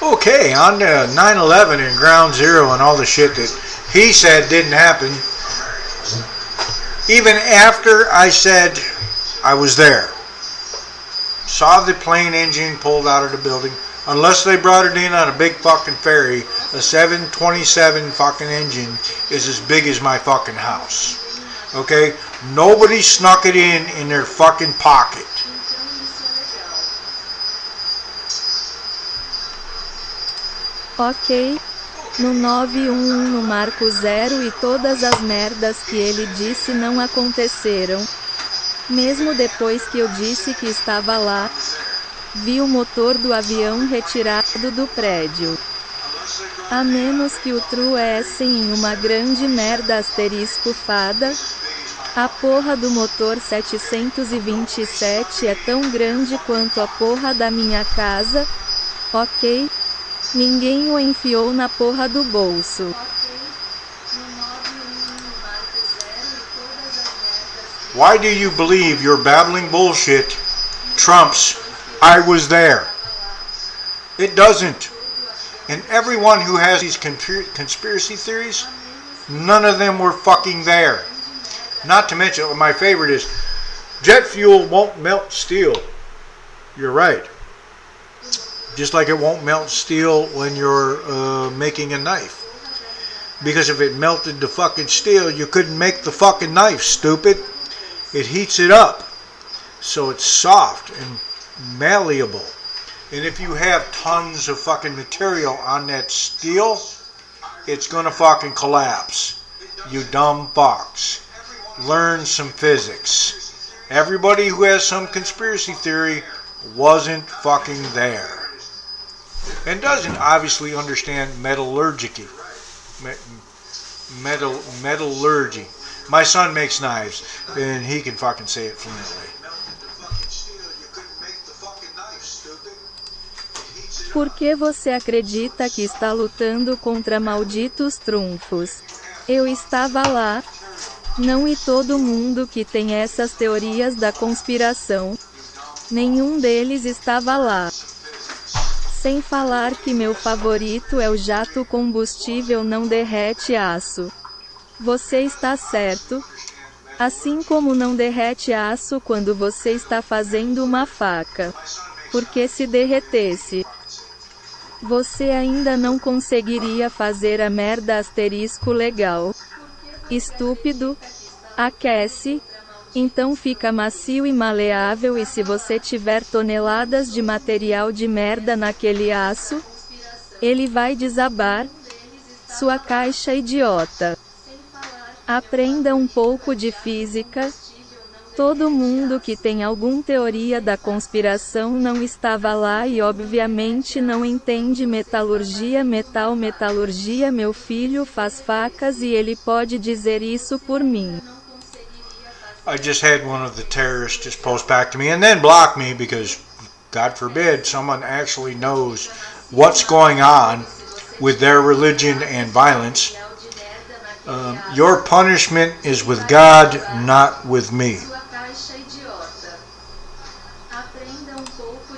Okay, on to 9/11 and Ground Zero and all the shit that he said didn't happen. Even after I said I was there. Saw the plane engine pulled out of the building. Unless they brought it in on a big fucking ferry, a 727 fucking engine is as big as my fucking house. Okay? Nobody snuck it in their fucking pocket. Ok. No 911 no Marco Zero e todas as merdas que ele disse não aconteceram. Mesmo depois que eu disse que estava lá, vi o motor do avião retirado do prédio. A menos que o truessem em uma grande merda asterisco fada. A porra do motor 727 é tão grande quanto a porra da minha casa. Ok? Ninguém o enfiou na porra do bolso. Why do you believe your babbling bullshit trumps I was there? It doesn't. And everyone who has these conspiracy theories, none of them were fucking there. Not to mention, my favorite is, jet fuel won't melt steel. You're right. Just like it won't melt steel when you're making a knife. Because if it melted the fucking steel, you couldn't make the fucking knife, stupid. It heats it up. So it's soft and malleable. And if you have tons of fucking material on that steel, it's gonna fucking collapse. You dumb fucks. Learn some physics. Everybody who has some conspiracy theory wasn't fucking there. And doesn't obviously understand metallurgy. Metallurgy. My son makes knives, and he can fucking say it fluently. Por que você acredita que está lutando contra malditos trunfos? Eu estava lá. Não e todo mundo que tem essas teorias da conspiração. Nenhum deles estava lá. Sem falar que meu favorito é o jato combustível não derrete aço. Você está certo? Assim como não derrete aço quando você está fazendo uma faca. Porque se derretesse, você ainda não conseguiria fazer a merda asterisco legal. Estúpido. Aquece. Então fica macio e maleável e se você tiver toneladas de material de merda naquele aço, ele vai desabar. Sua caixa idiota. Aprenda um pouco de física. Todo mundo que tem alguma teoria da conspiração não estava lá e obviamente não entende metalurgia. Metalurgia. Meu filho faz facas e ele pode dizer isso por mim. I just had one of the terrorists just post back to me and then block me because, God forbid, someone actually knows what's going on with their religion and violence. Your punishment is with God, not with me.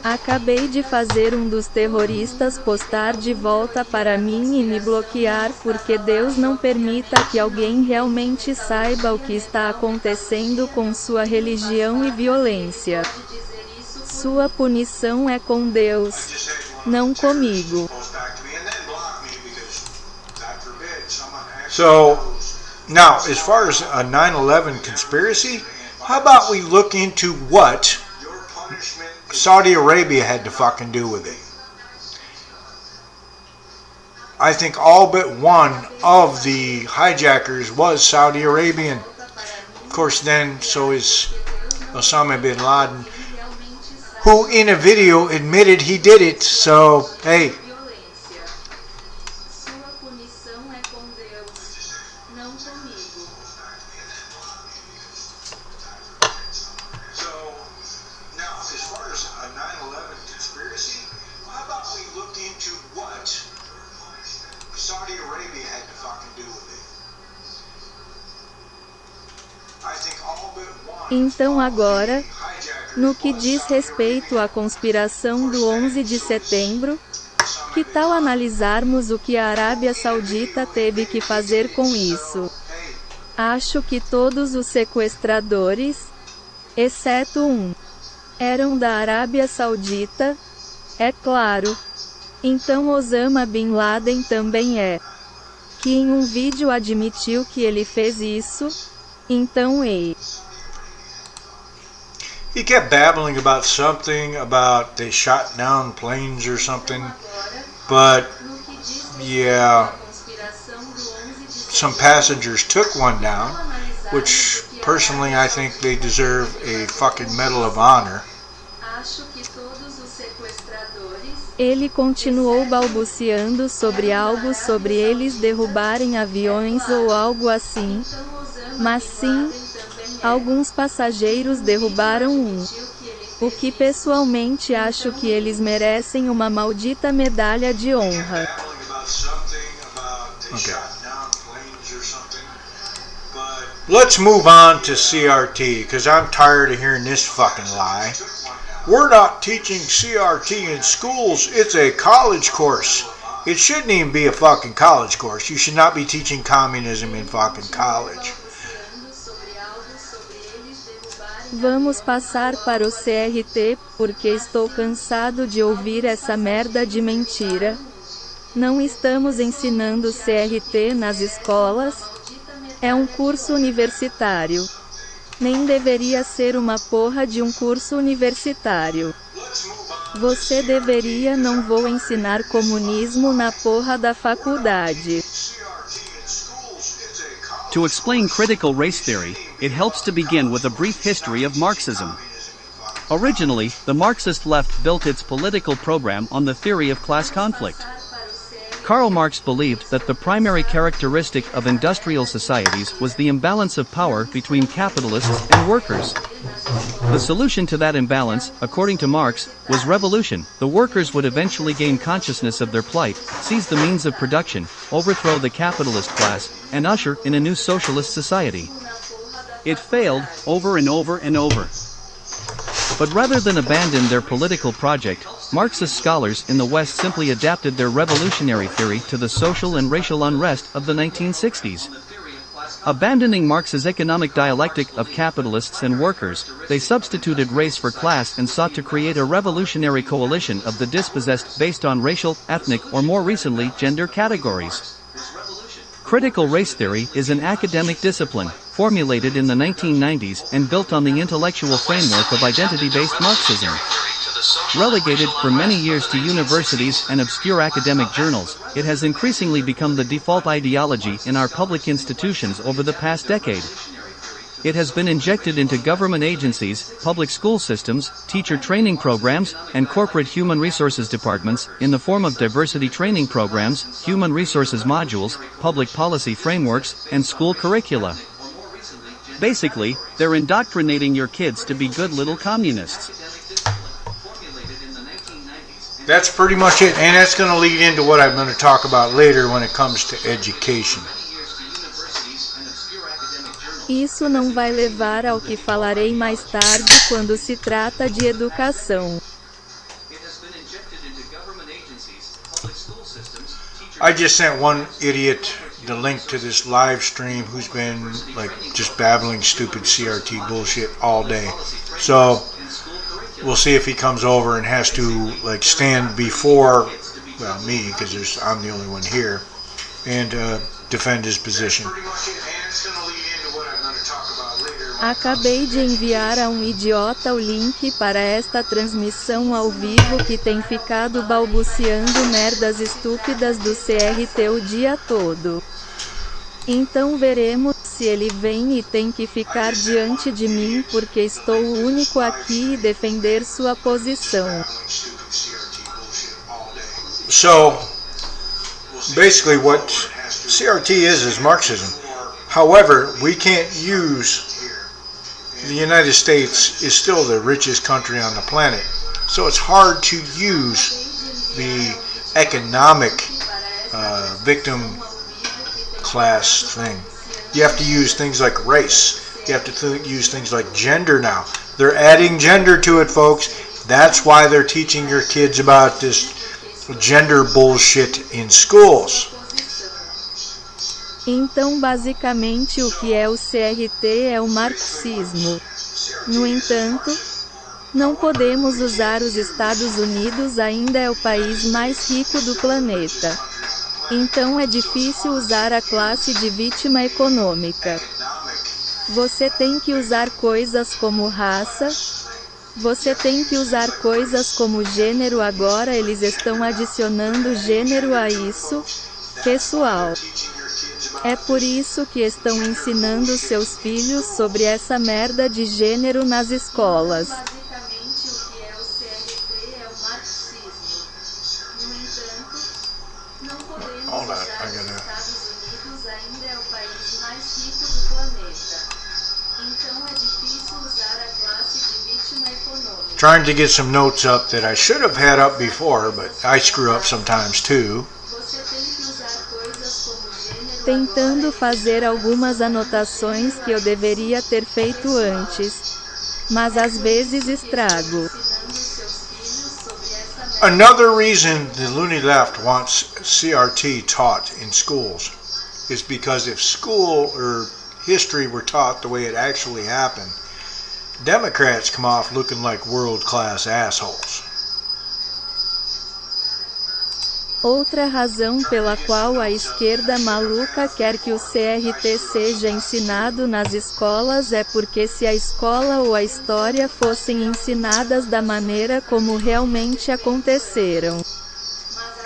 Acabei de fazer um dos terroristas postar de volta para mim e me bloquear porque Deus não permita que alguém realmente saiba o que está acontecendo com sua religião e violência. Sua punição é com Deus, não comigo. So, now, as far as a 9/11 conspiracy, how about we look into what Saudi Arabia had to fucking do with it? I think all but one of the hijackers was Saudi Arabian. Of course, then so is Osama bin Laden, who in a video admitted he did it. So, hey, Então agora, no que diz respeito à conspiração do 11 de setembro, que tal analisarmos o que a Arábia Saudita teve que fazer com isso? Acho que todos os sequestradores, exceto um, eram da Arábia Saudita, é claro. Então Osama Bin Laden também é. Que em um vídeo admitiu que ele fez isso. Então He kept babbling about something, about they shot down planes or something, but yeah, some passengers took one down, which personally I think they deserve a fucking Medal of Honor. Ele continuou balbuciando sobre algo sobre eles derrubarem aviões ou algo assim, mas sim, alguns passageiros derrubaram um. O que pessoalmente acho que eles merecem uma maldita medalha de honra. Okay. Let's move on to CRT, because I'm tired of hearing this fucking lie. We're not teaching CRT in schools, it's a college course. It shouldn't even be a fucking college course. You should not be teaching communism in fucking college. Vamos passar para o CRT, porque estou cansado de ouvir essa merda de mentira. Não estamos ensinando CRT nas escolas. É um curso universitário. Nem deveria ser uma porra de um curso universitário. Você deveria não vou ensinar comunismo na porra da faculdade. To explain critical race theory, it helps to begin with a brief history of Marxism. Originally, the Marxist left built its political program on the theory of class conflict. Karl Marx believed that the primary characteristic of industrial societies was the imbalance of power between capitalists and workers. The solution to that imbalance, according to Marx, was revolution. The workers would eventually gain consciousness of their plight, seize the means of production, overthrow the capitalist class, and usher in a new socialist society. It failed, over and over and over. But rather than abandon their political project, Marxist scholars in the West simply adapted their revolutionary theory to the social and racial unrest of the 1960s. Abandoning Marx's economic dialectic of capitalists and workers, they substituted race for class and sought to create a revolutionary coalition of the dispossessed based on racial, ethnic, or more recently, gender categories. Critical race theory is an academic discipline, formulated in the 1990s and built on the intellectual framework of identity-based Marxism. Relegated for many years to universities and obscure academic journals, it has increasingly become the default ideology in our public institutions over the past decade. It has been injected into government agencies, public school systems, teacher training programs, and corporate human resources departments, in the form of diversity training programs, human resources modules, public policy frameworks, and school curricula. Basically, they're indoctrinating your kids to be good little communists. That's pretty much it, and that's going to lead into what I'm going to talk about later when it comes to education. Isso não vai levar ao que falarei mais tarde quando se trata de educação. I just sent one idiot the link to this live stream who's been like just babbling stupid CRT bullshit all day. So we'll see if he comes over and has to like stand before, well, me, because I'm the only one here, and defend his position. Acabei de enviar a um idiota o link para esta transmissão ao vivo que tem ficado balbuciando merdas estúpidas do CRT o dia todo. Então veremos se ele vem e tem que ficar diante de mim porque estou o único aqui e defender sua posição. So, basically what CRT is Marxism. However, we can't use, the United States is still the richest country on the planet, so it's hard to use the economic victim class thing. You have to use things like race, You have to use things like gender now. They're adding gender to it, folks. That's why they're teaching your kids about this gender bullshit in schools. Então, basicamente, o que é o CRT é o marxismo. No entanto, não podemos usar os Estados Unidos ainda é o país mais rico do planeta. Então é difícil usar a classe de vítima econômica. Você tem que usar coisas como raça. Você tem que usar coisas como gênero. Agora eles estão adicionando gênero a isso, pessoal. É por isso que estão ensinando seus filhos sobre essa merda de gênero nas escolas. Trying to get some notes up that I should have had up before, but I screw up sometimes too. Tentando fazer algumas anotações que eu deveria ter feito antes, mas às vezes estrago. Another reason the loony left wants CRT taught in schools is because if school or history were taught the way it actually happened, Democrats come off looking like world-class assholes. Outra razão pela qual a esquerda maluca quer que o CRT seja ensinado nas escolas é porque se a escola ou a história fossem ensinadas da maneira como realmente aconteceram,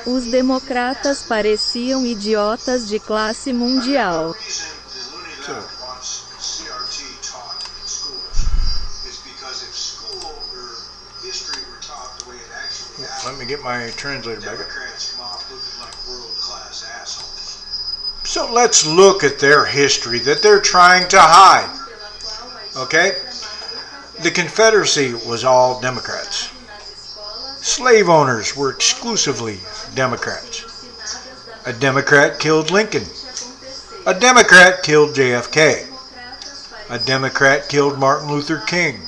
os democratas pareciam idiotas de classe mundial. Let me get my translator back up. So let's look at their history that they're trying to hide. Okay? The Confederacy was all Democrats. Slave owners were exclusively Democrats. A Democrat killed Lincoln. A Democrat killed JFK. A Democrat killed Martin Luther King.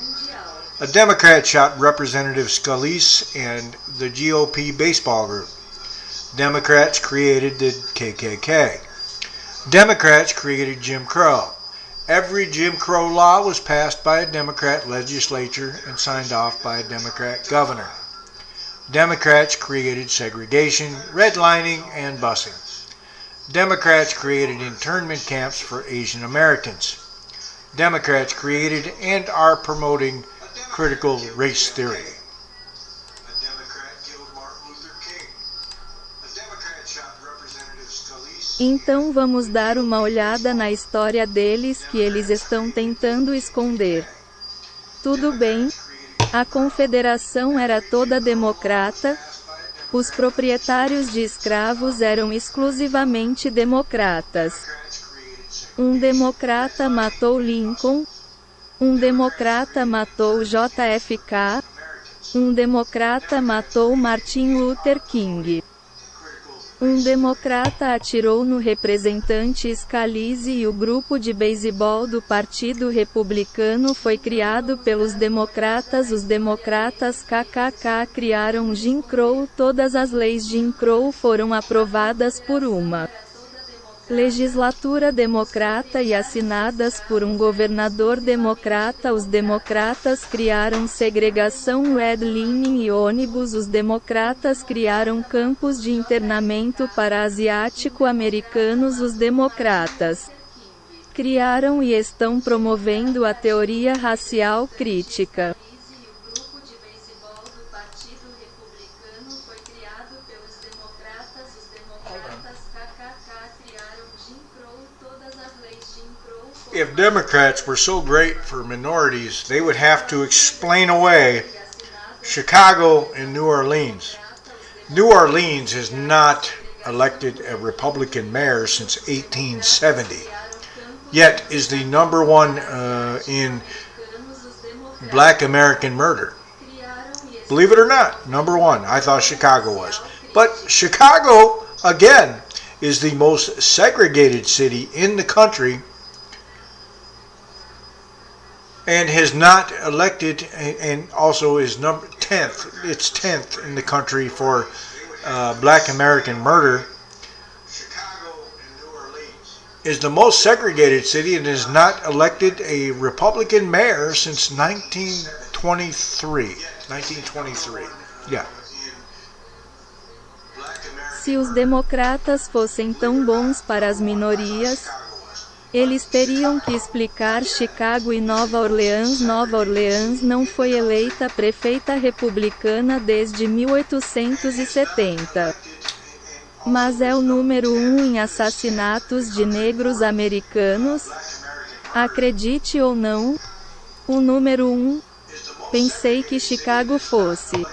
A Democrat shot Representative Scalise and the GOP baseball group. Democrats created the KKK. Democrats created Jim Crow. Every Jim Crow law was passed by a Democrat legislature and signed off by a Democrat governor. Democrats created segregation, redlining, and busing. Democrats created internment camps for Asian Americans. Democrats created and are promoting critical race theory. A Democrat killed Martin Luther King. A Democrat shot Representative Scalise. Então vamos dar uma olhada na história deles que eles estão tentando esconder. Tudo bem, a Confederação era toda democrata, os proprietários de escravos eram exclusivamente democratas. Um democrata matou Lincoln. Um democrata matou JFK. Um democrata matou Martin Luther King. Um democrata atirou no representante Scalise e o grupo de beisebol do Partido Republicano foi criado pelos democratas. Os democratas KKK criaram Jim Crow. Todas as leis Jim Crow foram aprovadas por uma legislatura democrata e assinadas por um governador democrata. Os democratas criaram segregação, redlining e ônibus. Os democratas criaram campos de internamento para asiático-americanos. Os democratas criaram e estão promovendo a teoria racial crítica. If Democrats were so great for minorities, they would have to explain away Chicago and New Orleans. New Orleans has not elected a Republican mayor since 1870, yet is the number one in Black American murder. Believe it or not, number one. I thought Chicago was. But Chicago, again, is the most segregated city in the country. and has not elected, and also is number 10th. It's 10th in the country for Black American murder. Is the most segregated city and has not elected a Republican mayor since 1923. 1923. Yeah. Se os democratas fossem tão bons para as minorias, eles teriam que explicar Chicago e Nova Orleans. Nova Orleans não foi eleita prefeita republicana desde 1870. Mas é o número 1 em assassinatos de negros americanos. Acredite ou não, o número 1. Pensei que Chicago fosse.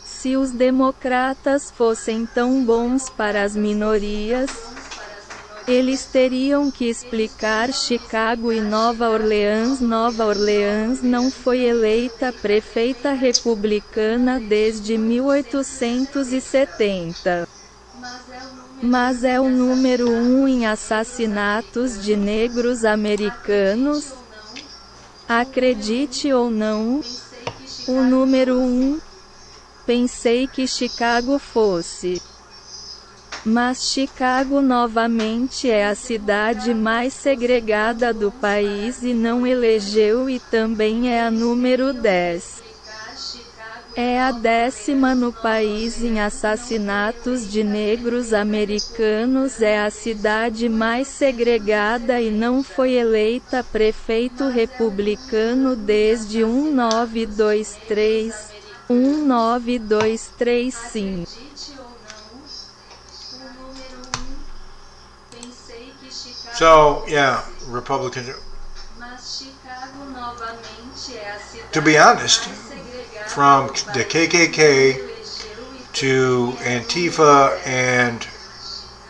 Se os democratas fossem tão bons para as minorias, eles teriam que explicar Chicago e Nova Orleans. Nova Orleans não foi eleita prefeita republicana desde 1870. Mas é o número 1 em assassinatos de negros americanos. Acredite ou não, o número 1. Pensei que Chicago fosse. Mas Chicago novamente é a cidade mais segregada do país e não elegeu, e também é a número 10. É a 10ª no país em assassinatos de negros americanos. É a cidade mais segregada e não foi eleita prefeito republicano desde 1923. So, yeah, Republican. To be honest, from the KKK to Antifa and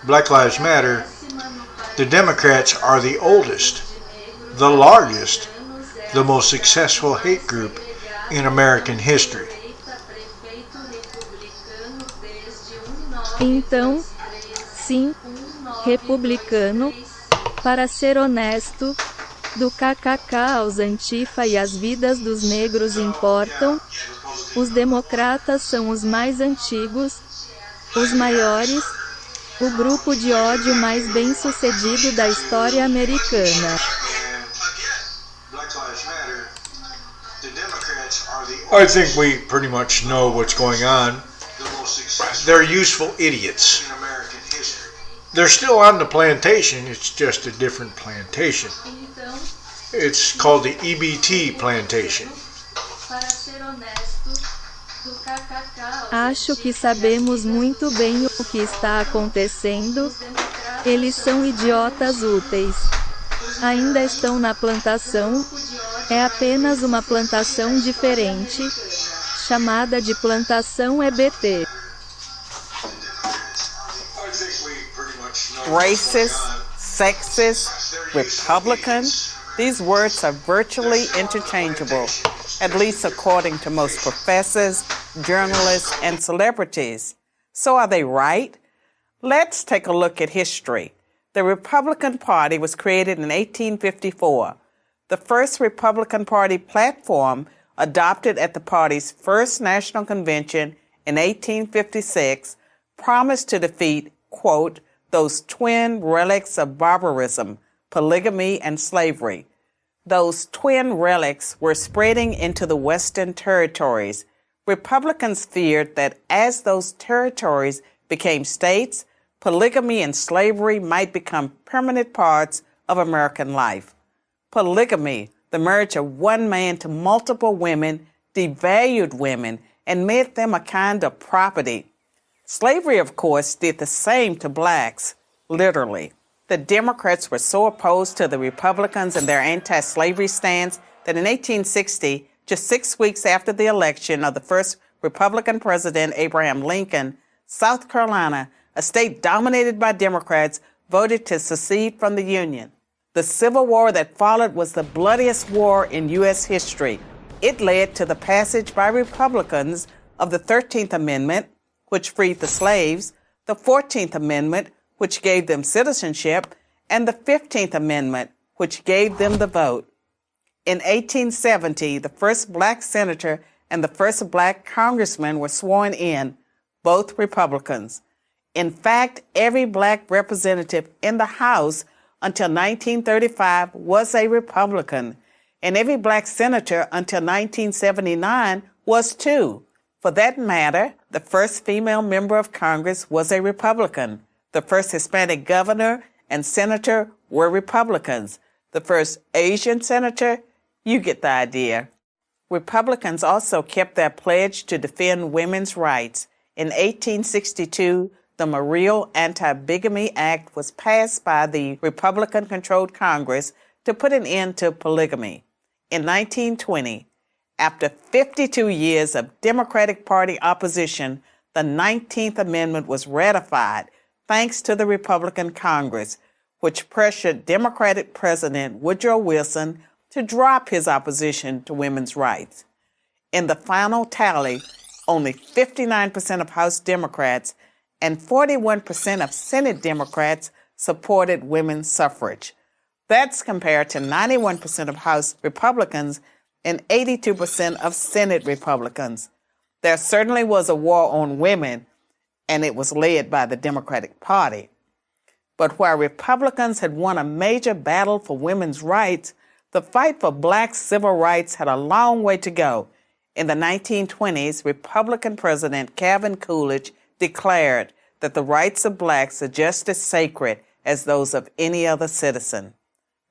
Black Lives Matter, the Democrats are the oldest, the largest, the most successful hate group in American history. Então, sim, republicano, para ser honesto, do KKK aos Antifa e as vidas dos negros importam, os democratas são os mais antigos, os maiores, o grupo de ódio mais bem-sucedido da história americana. I think we pretty much know what's going on. They're useful idiots. They're still on the plantation, it's just a different plantation. It's called the EBT plantation. Acho que sabemos muito bem o que está acontecendo. Eles são idiotas úteis. Ainda estão na plantação. É apenas uma plantação diferente, chamada de plantação EBT. Racist, sexist, Republican, these words are virtually interchangeable, at least according to most professors, journalists, and celebrities. So are they right? Let's take a look at history. The Republican Party was created in 1854. The first Republican Party platform, adopted at the party's first national convention in 1856, promised to defeat, quote, those twin relics of barbarism, polygamy, and slavery. Those twin relics were spreading into the Western territories. Republicans feared that as those territories became states, polygamy and slavery might become permanent parts of American life. Polygamy, the marriage of one man to multiple women, devalued women and made them a kind of property. Slavery, of course, did the same to blacks, literally. The Democrats were so opposed to the Republicans and their anti-slavery stance that in 1860, just 6 weeks after the election of the first Republican president, Abraham Lincoln, South Carolina, a state dominated by Democrats, voted to secede from the Union. The Civil War that followed was the bloodiest war in U.S. history. It led to the passage by Republicans of the 13th Amendment, which freed the slaves, the 14th Amendment, which gave them citizenship, and the 15th Amendment, which gave them the vote. In 1870, the first black senator and the first black congressman were sworn in, both Republicans. In fact, every black representative in the House until 1935 was a Republican, and every black senator until 1979 was too. For that matter, the first female member of Congress was a Republican. The first Hispanic governor and senator were Republicans. The first Asian senator, you get the idea. Republicans also kept their pledge to defend women's rights. In 1862, the Morrill Anti-Bigamy Act was passed by the Republican-controlled Congress to put an end to polygamy. In 1920, after 52 years of Democratic Party opposition, the 19th Amendment was ratified thanks to the Republican Congress, which pressured Democratic President Woodrow Wilson to drop his opposition to women's rights. In the final tally, only 59% of House Democrats and 41% of Senate Democrats supported women's suffrage. That's compared to 91% of House Republicans and 82% of Senate Republicans. There certainly was a war on women, and it was led by the Democratic Party. But while Republicans had won a major battle for women's rights, the fight for black civil rights had a long way to go. In the 1920s, Republican President Calvin Coolidge declared that the rights of blacks are just as sacred as those of any other citizen.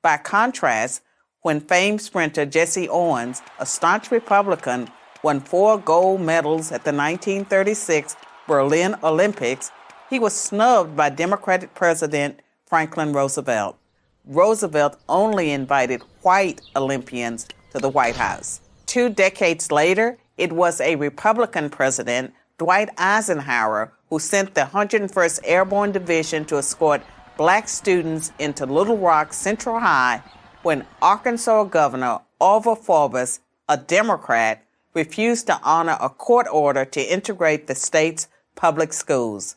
By contrast, when famed sprinter Jesse Owens, a staunch Republican, won 4 gold medals at the 1936 Berlin Olympics, he was snubbed by Democratic President Franklin Roosevelt. Roosevelt only invited white Olympians to the White House. 2 decades later, it was a Republican president, Dwight Eisenhower, who sent the 101st Airborne Division to escort black students into Little Rock Central High when Arkansas Governor Orville Forbes, a Democrat, refused to honor a court order to integrate the state's public schools.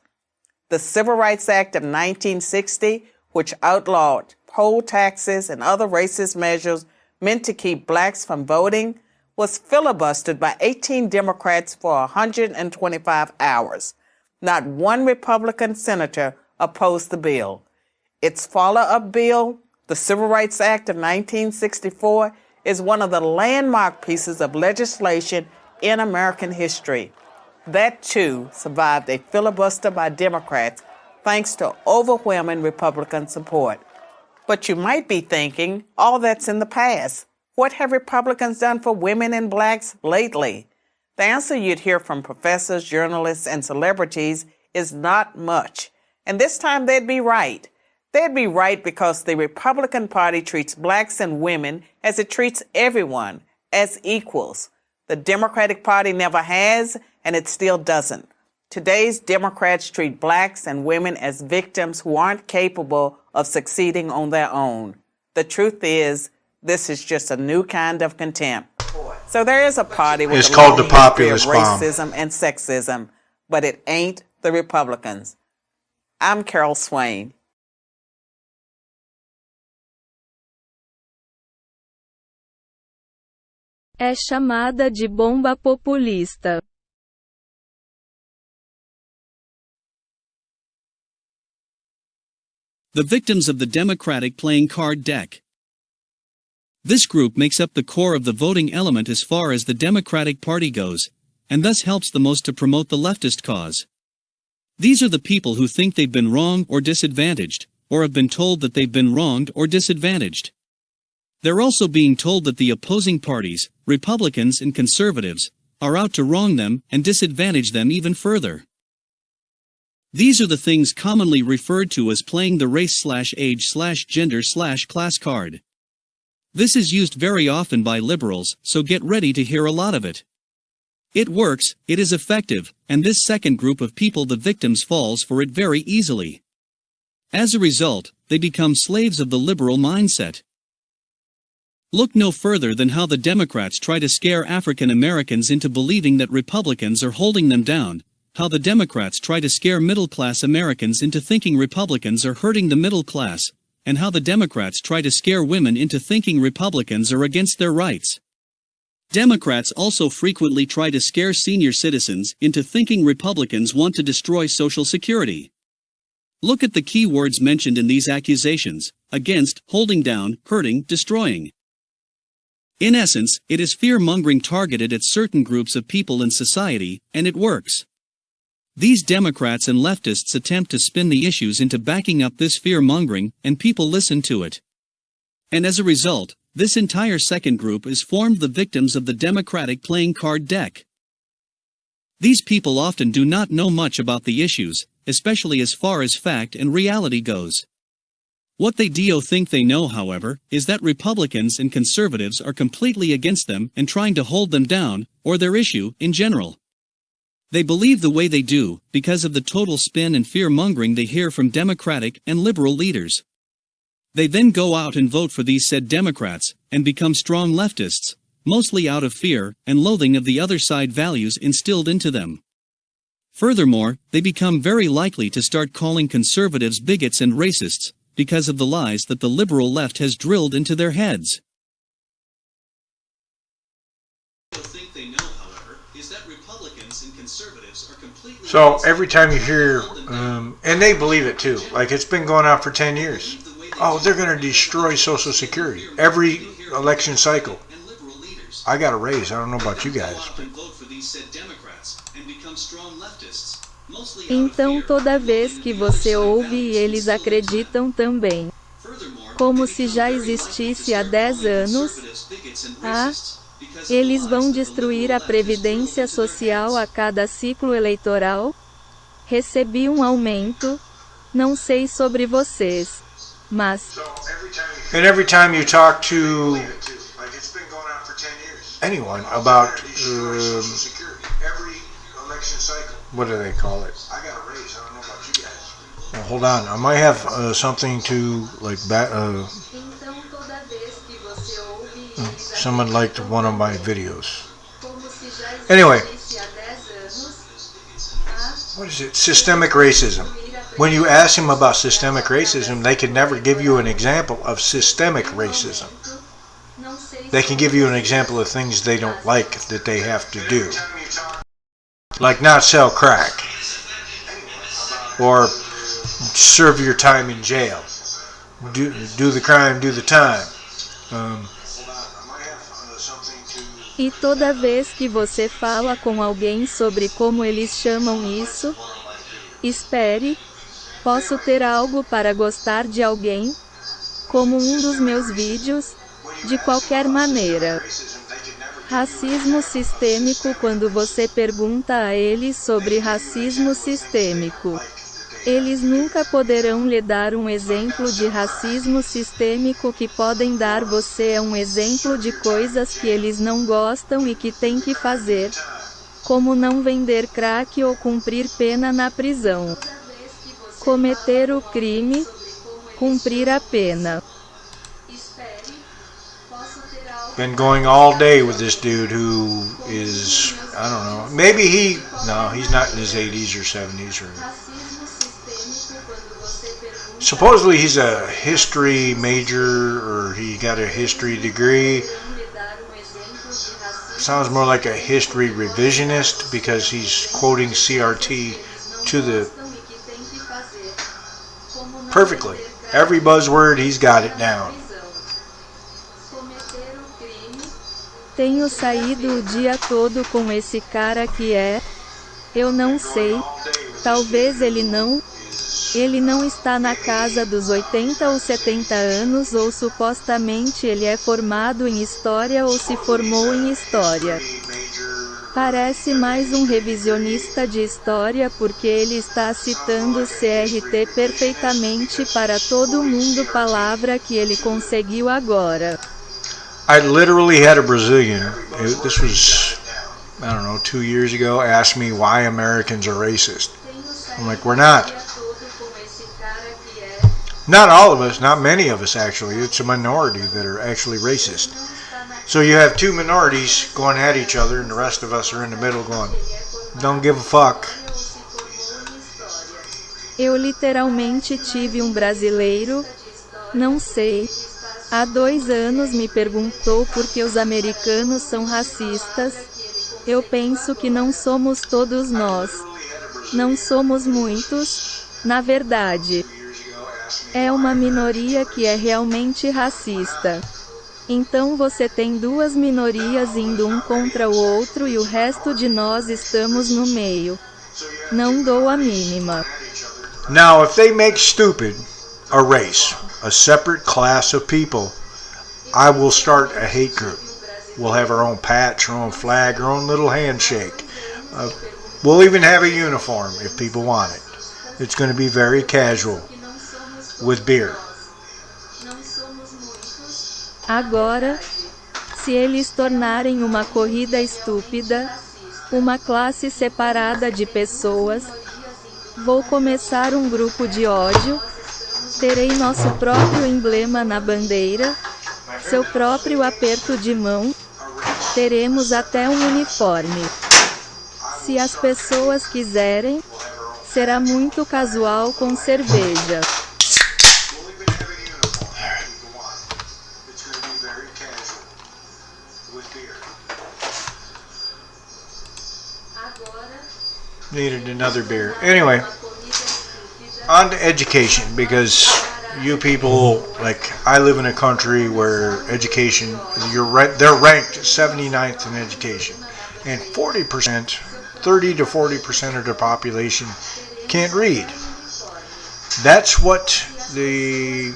The Civil Rights Act of 1960, which outlawed poll taxes and other racist measures meant to keep blacks from voting, was filibustered by 18 Democrats for 125 hours. Not one Republican senator opposed the bill. Its follow-up bill, the Civil Rights Act of 1964, is one of the landmark pieces of legislation in American history. That, too, survived a filibuster by Democrats thanks to overwhelming Republican support. But you might be thinking, all that's in the past. What have Republicans done for women and blacks lately? The answer you'd hear from professors, journalists, and celebrities is not much. And this time they'd be right. They'd be right because the Republican Party treats blacks and women as it treats everyone, as equals. The Democratic Party never has, and it still doesn't. Today's Democrats treat blacks and women as victims who aren't capable of succeeding on their own. The truth is, this is just a new kind of contempt. So there is a party with It's a called long the history of populist bomb. racism and sexism, but it ain't the Republicans. I'm Carol Swain. É chamada de bomba populista. The victims of the Democratic playing card deck. This group makes up the core of the voting element as far as the Democratic Party goes, and thus helps the most to promote the leftist cause. These are the people who think they've been wrong or disadvantaged, or have been told that they've been wronged or disadvantaged. They're also being told that the opposing parties, Republicans and conservatives, are out to wrong them and disadvantage them even further. These are the things commonly referred to as playing the race/age/gender/class card. This is used very often by liberals, so get ready to hear a lot of it. It works, it is effective, and this second group of people, the victims, falls for it very easily. As a result, they become slaves of the liberal mindset. Look no further than how the Democrats try to scare African Americans into believing that Republicans are holding them down, how the Democrats try to scare middle-class Americans into thinking Republicans are hurting the middle class, and how the Democrats try to scare women into thinking Republicans are against their rights. Democrats also frequently try to scare senior citizens into thinking Republicans want to destroy Social Security. Look at the key words mentioned in these accusations: against, holding down, hurting, destroying. In essence, it is fear-mongering targeted at certain groups of people in society, and it works. These Democrats and leftists attempt to spin the issues into backing up this fear-mongering, and people listen to it. And as a result, this entire second group is formed the victims of the Democratic playing card deck. These people often do not know much about the issues, especially as far as fact and reality goes. What they do think they know, however, is that Republicans and conservatives are completely against them and trying to hold them down, or their issue, in general. They believe the way they do, because of the total spin and fear-mongering they hear from Democratic and liberal leaders. They then go out and vote for these said Democrats, and become strong leftists, mostly out of fear and loathing of the other side values instilled into them. Furthermore, they become very likely to start calling conservatives bigots and racists, because of the lies that the liberal left has drilled into their heads. So every time you hear, and they believe it too, like it's been going on for 10 years. Oh, they're going to destroy Social Security every election cycle. I got a raise. I don't know about you guys. Então toda vez que você ouve e eles acreditam também. Como se já existisse há 10 anos. Eles vão destruir a Previdência Social a cada ciclo eleitoral? Recebi um aumento. Não sei sobre vocês. Mas. And every time you talk to anyone about what do they call it? Well, hold on, I might have something to like someone liked one of my videos. Anyway, what is it? Systemic racism. When you ask them about systemic racism, they can never give you an example of systemic racism. They can give you an example of things they don't like that they have to do. Like not sell crack. Or serve your time in jail. Do the crime, do the time. E toda vez que você fala com alguém sobre como eles chamam isso, espere, posso ter algo para gostar de alguém? Como um dos meus vídeos? De qualquer maneira. Racismo sistêmico. Quando você pergunta a eles sobre racismo sistêmico, eles nunca poderão lhe dar um exemplo de racismo sistêmico. Que podem dar você é um exemplo de coisas que eles não gostam e que tem que fazer, como não vender crack ou cumprir pena na prisão. Cometer o crime, cumprir a pena. Been going all day with this dude who is, I don't know, maybe he's not in his 80s or 70s. Supposedly he's a history major, or he got a history degree. Sounds more like a history revisionist, because he's quoting CRT to the perfectly. Every buzzword, he's got it down. Tenho saído o dia todo com esse cara que eu não sei, talvez ele não está na casa dos 80 ou 70 anos, ou supostamente ele é formado em história ou se formou em história. Parece mais um revisionista de história, porque ele está citando CRT perfeitamente para todo mundo, palavra que ele conseguiu agora. I literally had a Brazilian, this was, I don't know, 2 years ago, ask me why Americans are racist. I'm like, we're not. Not all of us, not many of us actually. It's a minority that are actually racist. So you have two minorities going at each other, and the rest of us are in the middle going, don't give a fuck. Eu literalmente tive um brasileiro, não sei, há 2 anos me perguntou por que os americanos são racistas. Eu penso que não somos todos nós. Não somos muitos, na verdade. É uma minoria que é realmente racista. Então você tem 2 minorias indo um contra o outro e o resto de nós estamos no meio. Não dou a mínima. Now, if they make stupid a race, a separate class of people, I will start a hate group. We'll have our own patch, our own flag, our own little handshake. We'll even have a uniform if people want it. It's going to be very casual with beer. Agora, se eles tornarem uma corrida estúpida, uma classe separada de pessoas, vou começar um grupo de ódio, terei nosso próprio emblema na bandeira, seu próprio aperto de mão, teremos até um uniforme. Se as pessoas quiserem, será muito casual com cerveja. Needed another beer. Anyway, on to education, because you people, like, I live in a country where education, they're ranked 79th in education, and 40%, 30 to 40% of the population can't read. That's what the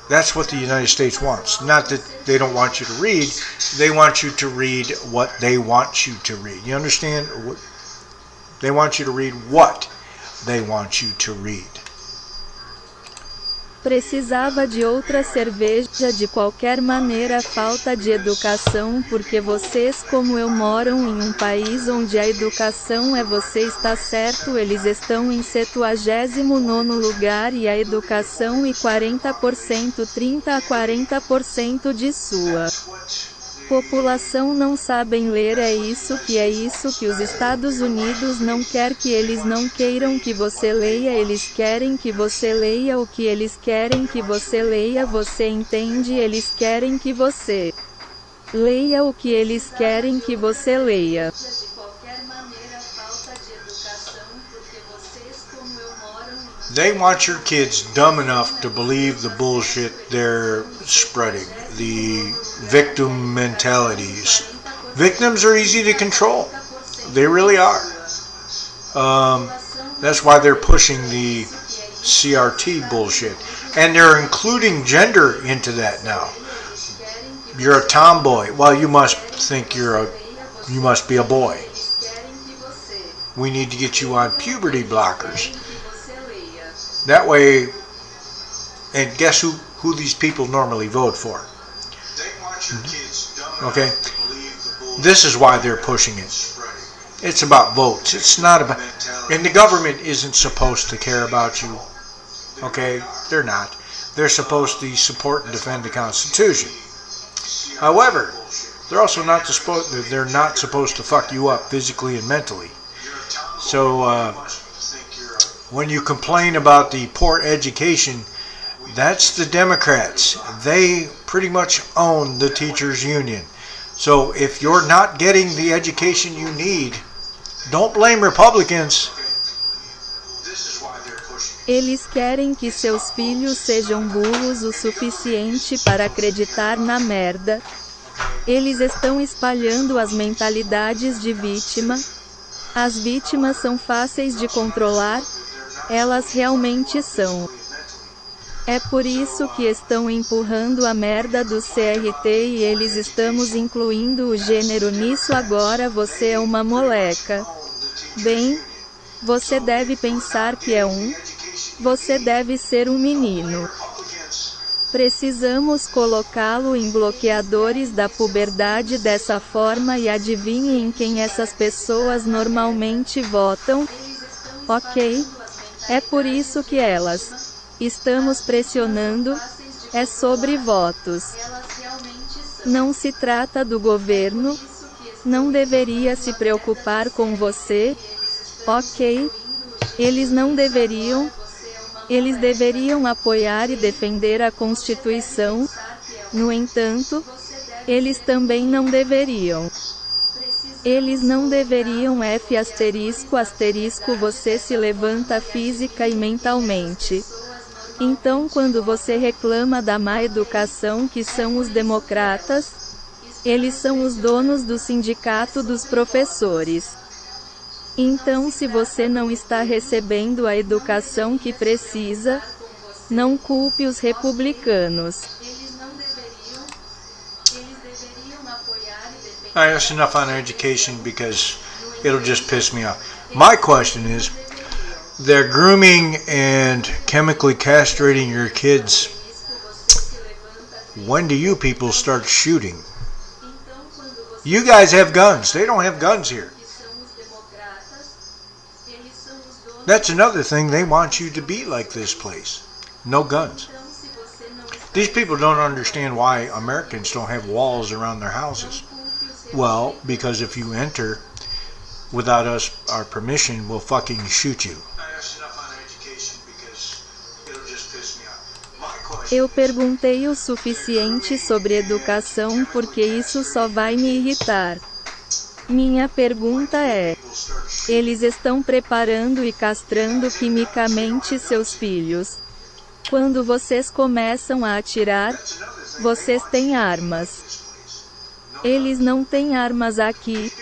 United States wants. Not that they don't want you to read, they want you to read what they want you to read. You understand? They want you to read what they want you to read. Precisava de outra cerveja de qualquer maneira. Falta de educação, porque vocês como eu moram em um país onde a educação é você está certo, eles estão em 79º lugar e a educação e 40%, 30 a 40% de sua população não sabem ler. É isso que os Estados Unidos não quer, que eles não queiram que você leia, eles querem que você leia o que eles querem que você leia, você entende? Eles querem que você leia o que eles querem que você leia. They want your kids dumb enough to believe the bullshit they're spreading, the victim mentalities. Victims are easy to control. They really are. That's why they're pushing the CRT bullshit. And they're including gender into that now. You're a tomboy. Well, you must think you must be a boy. We need to get you on puberty blockers. That way, and guess who these people normally vote for? Okay? This is why they're pushing it. It's about votes. It's not about... And the government isn't supposed to care about you. Okay? They're not. They're supposed to support and defend the Constitution. However, they're also not supposed to fuck you up physically and mentally. So, when you complain about the poor education, that's the Democrats. They pretty much own the teachers' union. So if you're not getting the education you need, don't blame Republicans. Eles querem que seus filhos sejam burros o suficiente para acreditar na merda. Eles estão espalhando as mentalidades de vítima. As vítimas são fáceis de controlar. Elas realmente são. É por isso que estão empurrando a merda do CRT e eles estamos incluindo o gênero nisso agora. Você é uma moleca. Bem, você deve pensar que é você deve ser um menino. Precisamos colocá-lo em bloqueadores da puberdade dessa forma e adivinhe em quem essas pessoas normalmente votam? Ok? É por isso que estamos pressionando, é sobre votos. Não se trata do governo, não deveria se preocupar com você, ok? Eles não deveriam. Eles deveriam apoiar e defender a Constituição. No entanto, eles também não deveriam. Eles não deveriam você se levanta física e mentalmente. Então quando você reclama da má educação que são os democratas, eles são os donos do sindicato dos professores. Então se você não está recebendo a educação que precisa, não culpe os republicanos. That's enough on education because it'll just piss me off. My question is, they're grooming and chemically castrating your kids. When do you people start shooting? You guys have guns. They don't have guns here. That's another thing. They want you to be like this place. No guns. These people don't understand why Americans don't have walls around their houses. Well, because if you enter without our permission, we'll fucking shoot you. Eu perguntei o suficiente sobre educação porque isso só vai me irritar. Minha pergunta é: eles estão preparando e castrando quimicamente seus filhos. Quando vocês começam a atirar, vocês têm armas. Eles não têm armas aqui.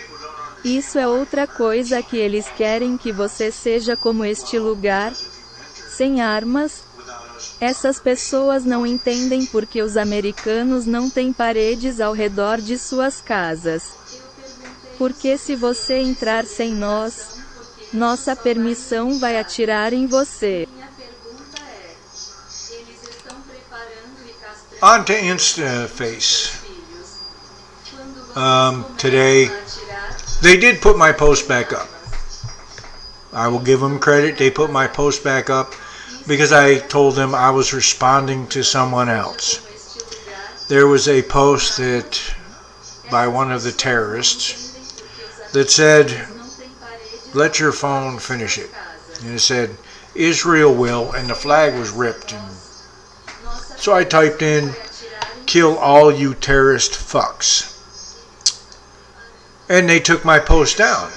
Isso é outra coisa que eles querem que você seja como este lugar, sem armas. Essas pessoas não entendem porque os americanos não têm paredes ao redor de suas casas. Porque se você entrar sem nossa permissão vai atirar em você. On to InstaFace. Today, they did put my post back up. I will give them credit. They put my post back up because I told them I was responding to someone else. There was a post that by one of the terrorists that said, "Let your phone finish it." And it said, "Israel will," and the flag was ripped. And so I typed in, "Kill all you terrorist fucks." And they took my post down.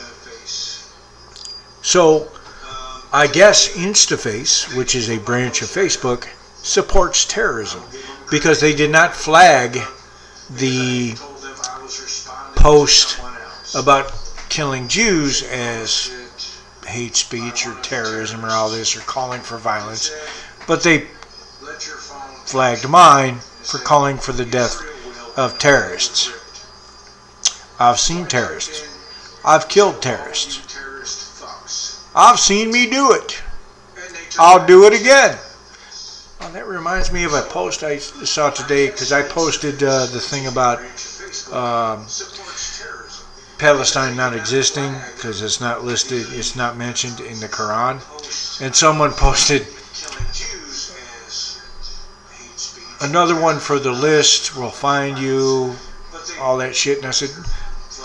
So, I guess InstaFace, which is a branch of Facebook, supports terrorism because they did not flag the post about killing Jews as hate speech or terrorism or all this or calling for violence, but they flagged mine for calling for the death of terrorists. I've seen terrorists. I've killed terrorists. I've seen me do it. I'll do it again. Well, that reminds me of a post I saw today because I posted the thing about Palestine not existing because it's not listed, it's not mentioned in the Quran. And someone posted another one for the list will find you, all that shit. And I said,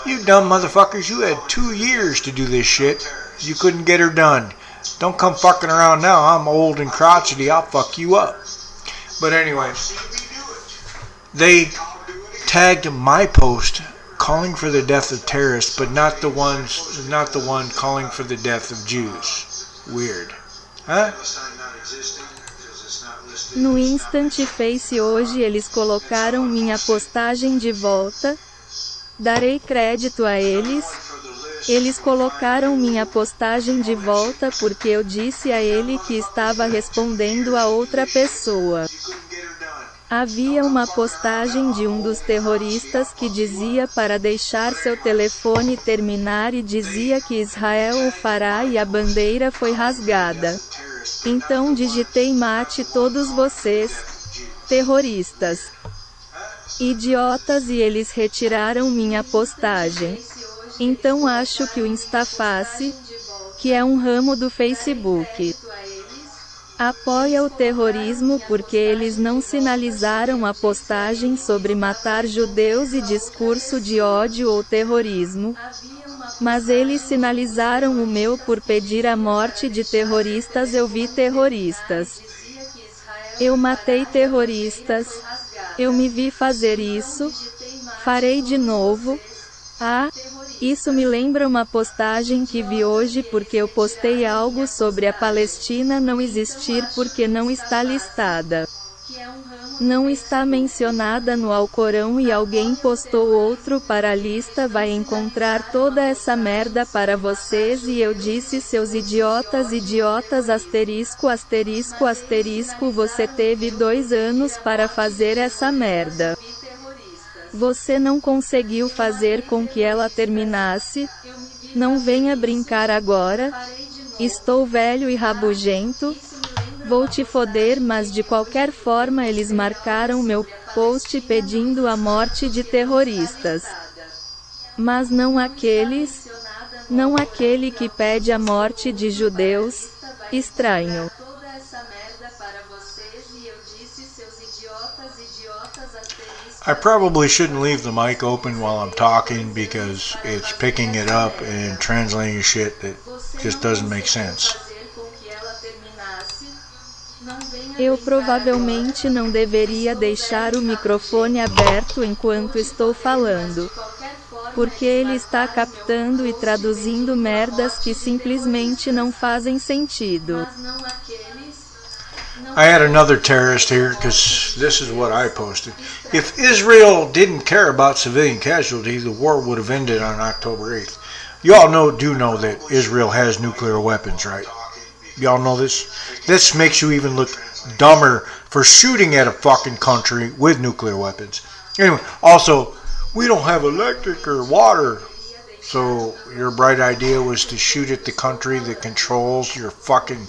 "You dumb motherfuckers, you had 2 years to do this shit. You couldn't get her done. Don't come fucking around now. I'm old and crotchety. I'll fuck you up." But anyway, they tagged my post calling for the death of terrorists, but not the one calling for the death of Jews. Weird. Huh? No Instant Face hoje eles colocaram minha postagem de volta. Darei crédito a eles. Eles colocaram minha postagem de volta porque eu disse a ele que estava respondendo a outra pessoa. Havia uma postagem de um dos terroristas que dizia para deixar seu telefone terminar e dizia que Israel o fará e a bandeira foi rasgada. Então digitei mate todos vocês, terroristas, idiotas, e eles retiraram minha postagem. Então acho que o InstaFace, que é um ramo do Facebook, apoia o terrorismo porque eles não sinalizaram a postagem sobre matar judeus e discurso de ódio ou terrorismo. Mas eles sinalizaram o meu por pedir a morte de terroristas. Eu vi terroristas. Eu matei terroristas. Eu me vi fazer isso. Farei de novo. Ah, isso me lembra uma postagem que vi hoje porque eu postei algo sobre a Palestina não existir porque não está listada. Não está mencionada no Alcorão e alguém postou outro para a lista. Vai encontrar toda essa merda para vocês e eu disse seus idiotas asterisco asterisco asterisco você teve 2 anos para fazer essa merda. Você não conseguiu fazer com que ela terminasse? Não venha brincar agora. Estou velho e rabugento. Vou te foder, mas de qualquer forma eles marcaram meu post pedindo a morte de terroristas. Mas não aqueles. Não aquele que pede a morte de judeus. Estranho. I probably shouldn't leave the mic open while I'm talking because it's picking it up and translating shit that just doesn't make sense. Eu provavelmente não deveria deixar o microfone aberto enquanto estou falando. Porque ele está captando e traduzindo merdas que simplesmente não fazem sentido. I had another terrorist here because this is what I posted. If Israel didn't care about civilian casualties, the war would have ended on October 8th. You all do know that Israel has nuclear weapons, right? Y'all know this? This makes you even look dumber for shooting at a fucking country with nuclear weapons. Anyway, also, we don't have electric or water. So your bright idea was to shoot at the country that controls your fucking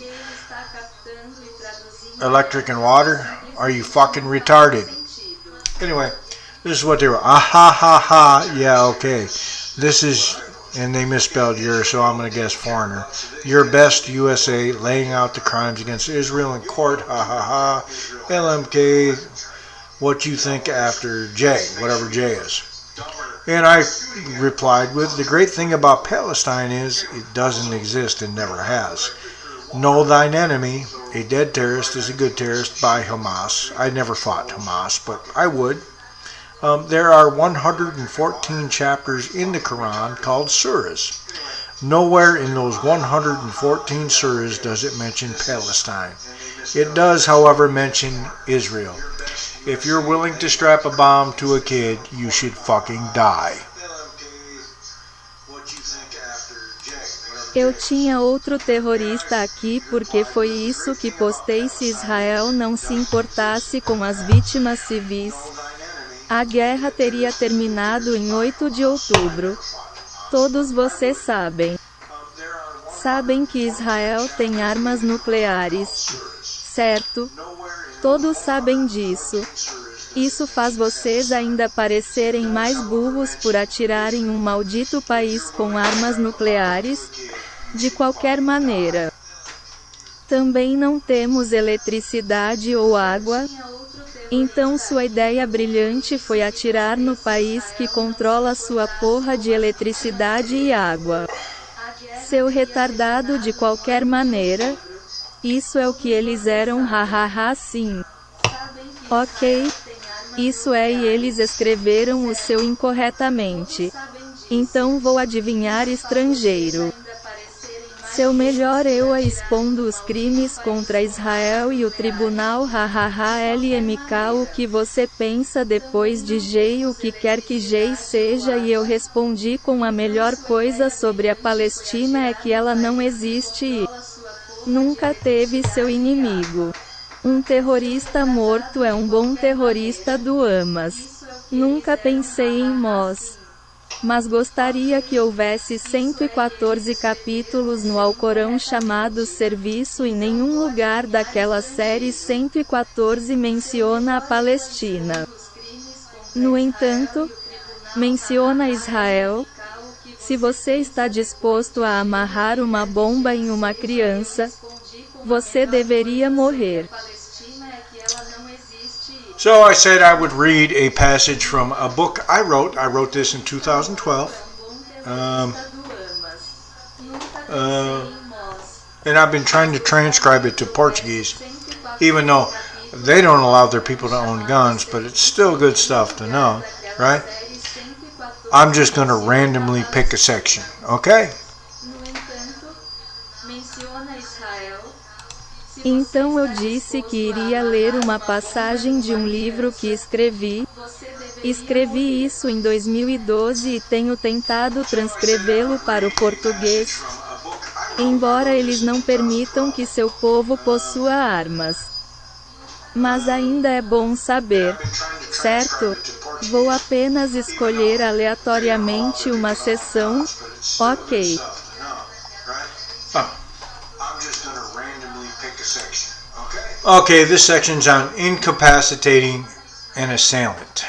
electric and water? Are you fucking retarded? Anyway, this is what they were. Ah ha ha ha. Yeah, okay. This is, and they misspelled your, so I'm going to guess foreigner. Your best USA laying out the crimes against Israel in court. Ha ha ha. LMK, what you think after J, whatever J is. And I replied with, the great thing about Palestine is it doesn't exist and never has. Know thine enemy. A dead terrorist is a good terrorist by Hamas. I never fought Hamas, but I would. There are 114 chapters in the Quran called surahs. Nowhere in those 114 surahs does it mention Palestine. It does, however, mention Israel. If you're willing to strap a bomb to a kid, you should fucking die. Eu tinha outro terrorista aqui porque foi isso que postei. Se Israel não se importasse com as vítimas civis, a guerra teria terminado em 8 de outubro. Todos vocês sabem. Sabem que Israel tem armas nucleares. Certo? Todos sabem disso. Isso faz vocês ainda parecerem mais burros por atirar em um maldito país com armas nucleares? De qualquer maneira. Também não temos eletricidade ou água. Então sua ideia brilhante foi atirar no país que controla sua porra de eletricidade e água. Seu retardado de qualquer maneira. Isso é o que eles eram, hahaha, sim. Ok. Isso é, e eles escreveram o seu incorretamente. Então vou adivinhar estrangeiro. Seu melhor eu a expondo os crimes contra Israel e o tribunal, hahaha, LMK, o que você pensa depois de J, o que quer que J seja, e eu respondi com a melhor coisa sobre a Palestina é que ela não existe e nunca teve seu inimigo. Um terrorista morto é um bom terrorista do Hamas. Nunca pensei em Mós. Mas gostaria que houvesse 114 capítulos no Alcorão chamados serviço e nenhum lugar daquela série 114 menciona a Palestina. No entanto, menciona Israel. Se você está disposto a amarrar uma bomba em uma criança, você deveria morrer. So I said I would read a passage from a book I wrote. I wrote this in 2012. And I've been trying to transcribe it to Portuguese, even though they don't allow their people to own guns, but it's still good stuff to know, right? I'm just going to randomly pick a section, okay? Então eu disse que iria ler uma passagem de um livro que escrevi. Escrevi isso em 2012 e tenho tentado transcrevê-lo para o português, embora eles não permitam que seu povo possua armas. Mas ainda é bom saber, certo? Vou apenas escolher aleatoriamente uma seção, ok. Okay, this section's on incapacitating an assailant.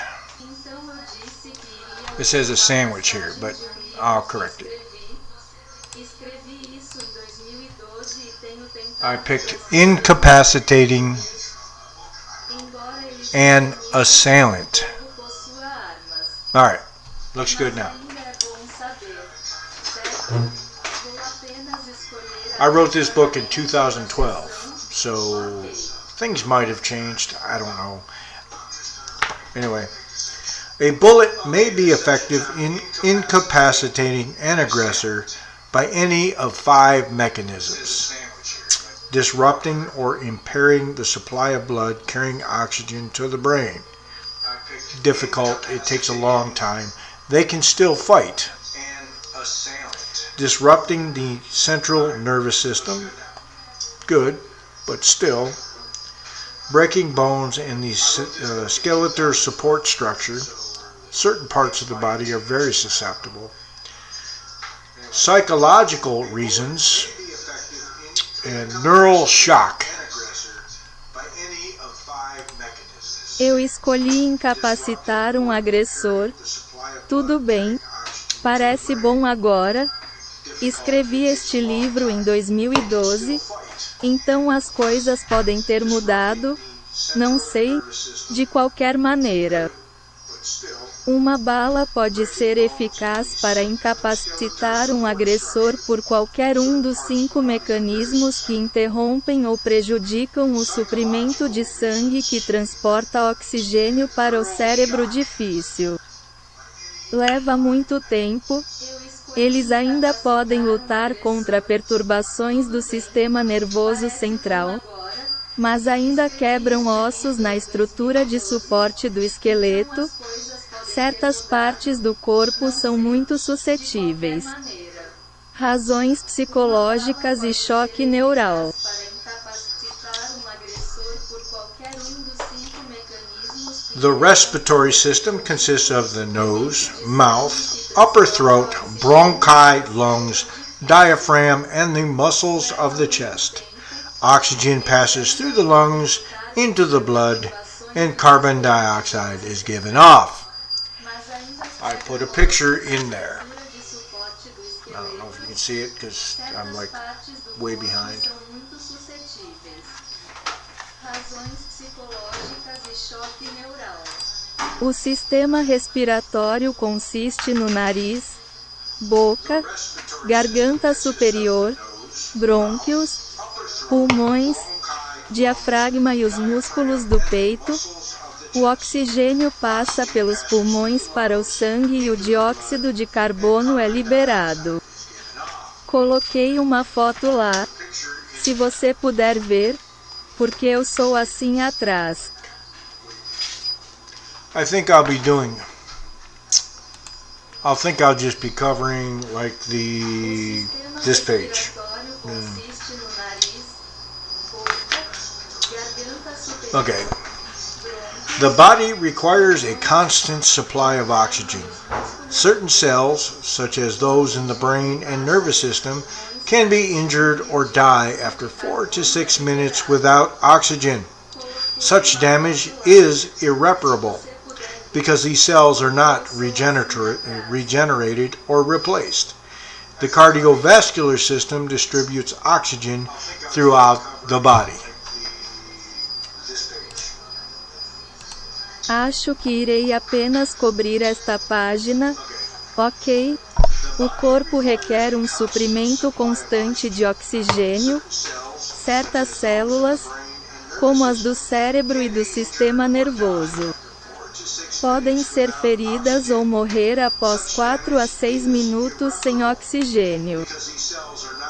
It says a sandwich here, but I'll correct it. I picked incapacitating an assailant. Alright, looks good now. I wrote this book in 2012, so things might have changed, I don't know. Anyway, a bullet may be effective in incapacitating an aggressor by any of 5 mechanisms: disrupting or impairing the supply of blood carrying oxygen to the brain. Difficult, it takes a long time. They can still fight. Disrupting the central nervous system. Good, but still. Breaking bones in the skeletal support structure. Certain parts of the body are very susceptible. Psychological reasons and neural shock. Eu escolhi incapacitar um agressor. Tudo bem. Parece bom agora. Escrevi este livro em 2012. Então as coisas podem ter mudado. Não sei. De qualquer maneira. Uma bala pode ser eficaz para incapacitar um agressor por qualquer um dos 5 mecanismos que interrompem ou prejudicam o suprimento de sangue que transporta oxigênio para o cérebro difícil. Leva muito tempo. Eles ainda podem lutar contra perturbações do sistema nervoso central, mas ainda quebram ossos na estrutura de suporte do esqueleto. Certas partes do corpo são muito suscetíveis. Razões psicológicas e choque neural. The respiratory system consists of the nose, mouth, upper throat, bronchi, lungs, diaphragm, and the muscles of the chest. Oxygen passes through the lungs into the blood, and carbon dioxide is given off. I put a picture in there. I don't know if you can see it because I'm like way behind. O sistema respiratório consiste no nariz, boca, garganta superior, brônquios, pulmões, diafragma e os músculos do peito. O oxigênio passa pelos pulmões para o sangue e o dióxido de carbono é liberado. Coloquei uma foto lá, se você puder ver, porque eu sou assim atrás. I think I'll just be covering like this page. Okay. The body requires a constant supply of oxygen. Certain cells, such as those in the brain and nervous system, can be injured or die after 4 to 6 minutes without oxygen. Such damage is irreparable because these cells are not regenerated or replaced. The cardiovascular system distributes oxygen throughout the body. Acho que irei apenas cobrir esta página, ok? O corpo requer um suprimento constante de oxigênio. Certas células, como as do cérebro e do sistema nervoso, podem ser feridas ou morrer após 4 a 6 minutos sem oxigênio.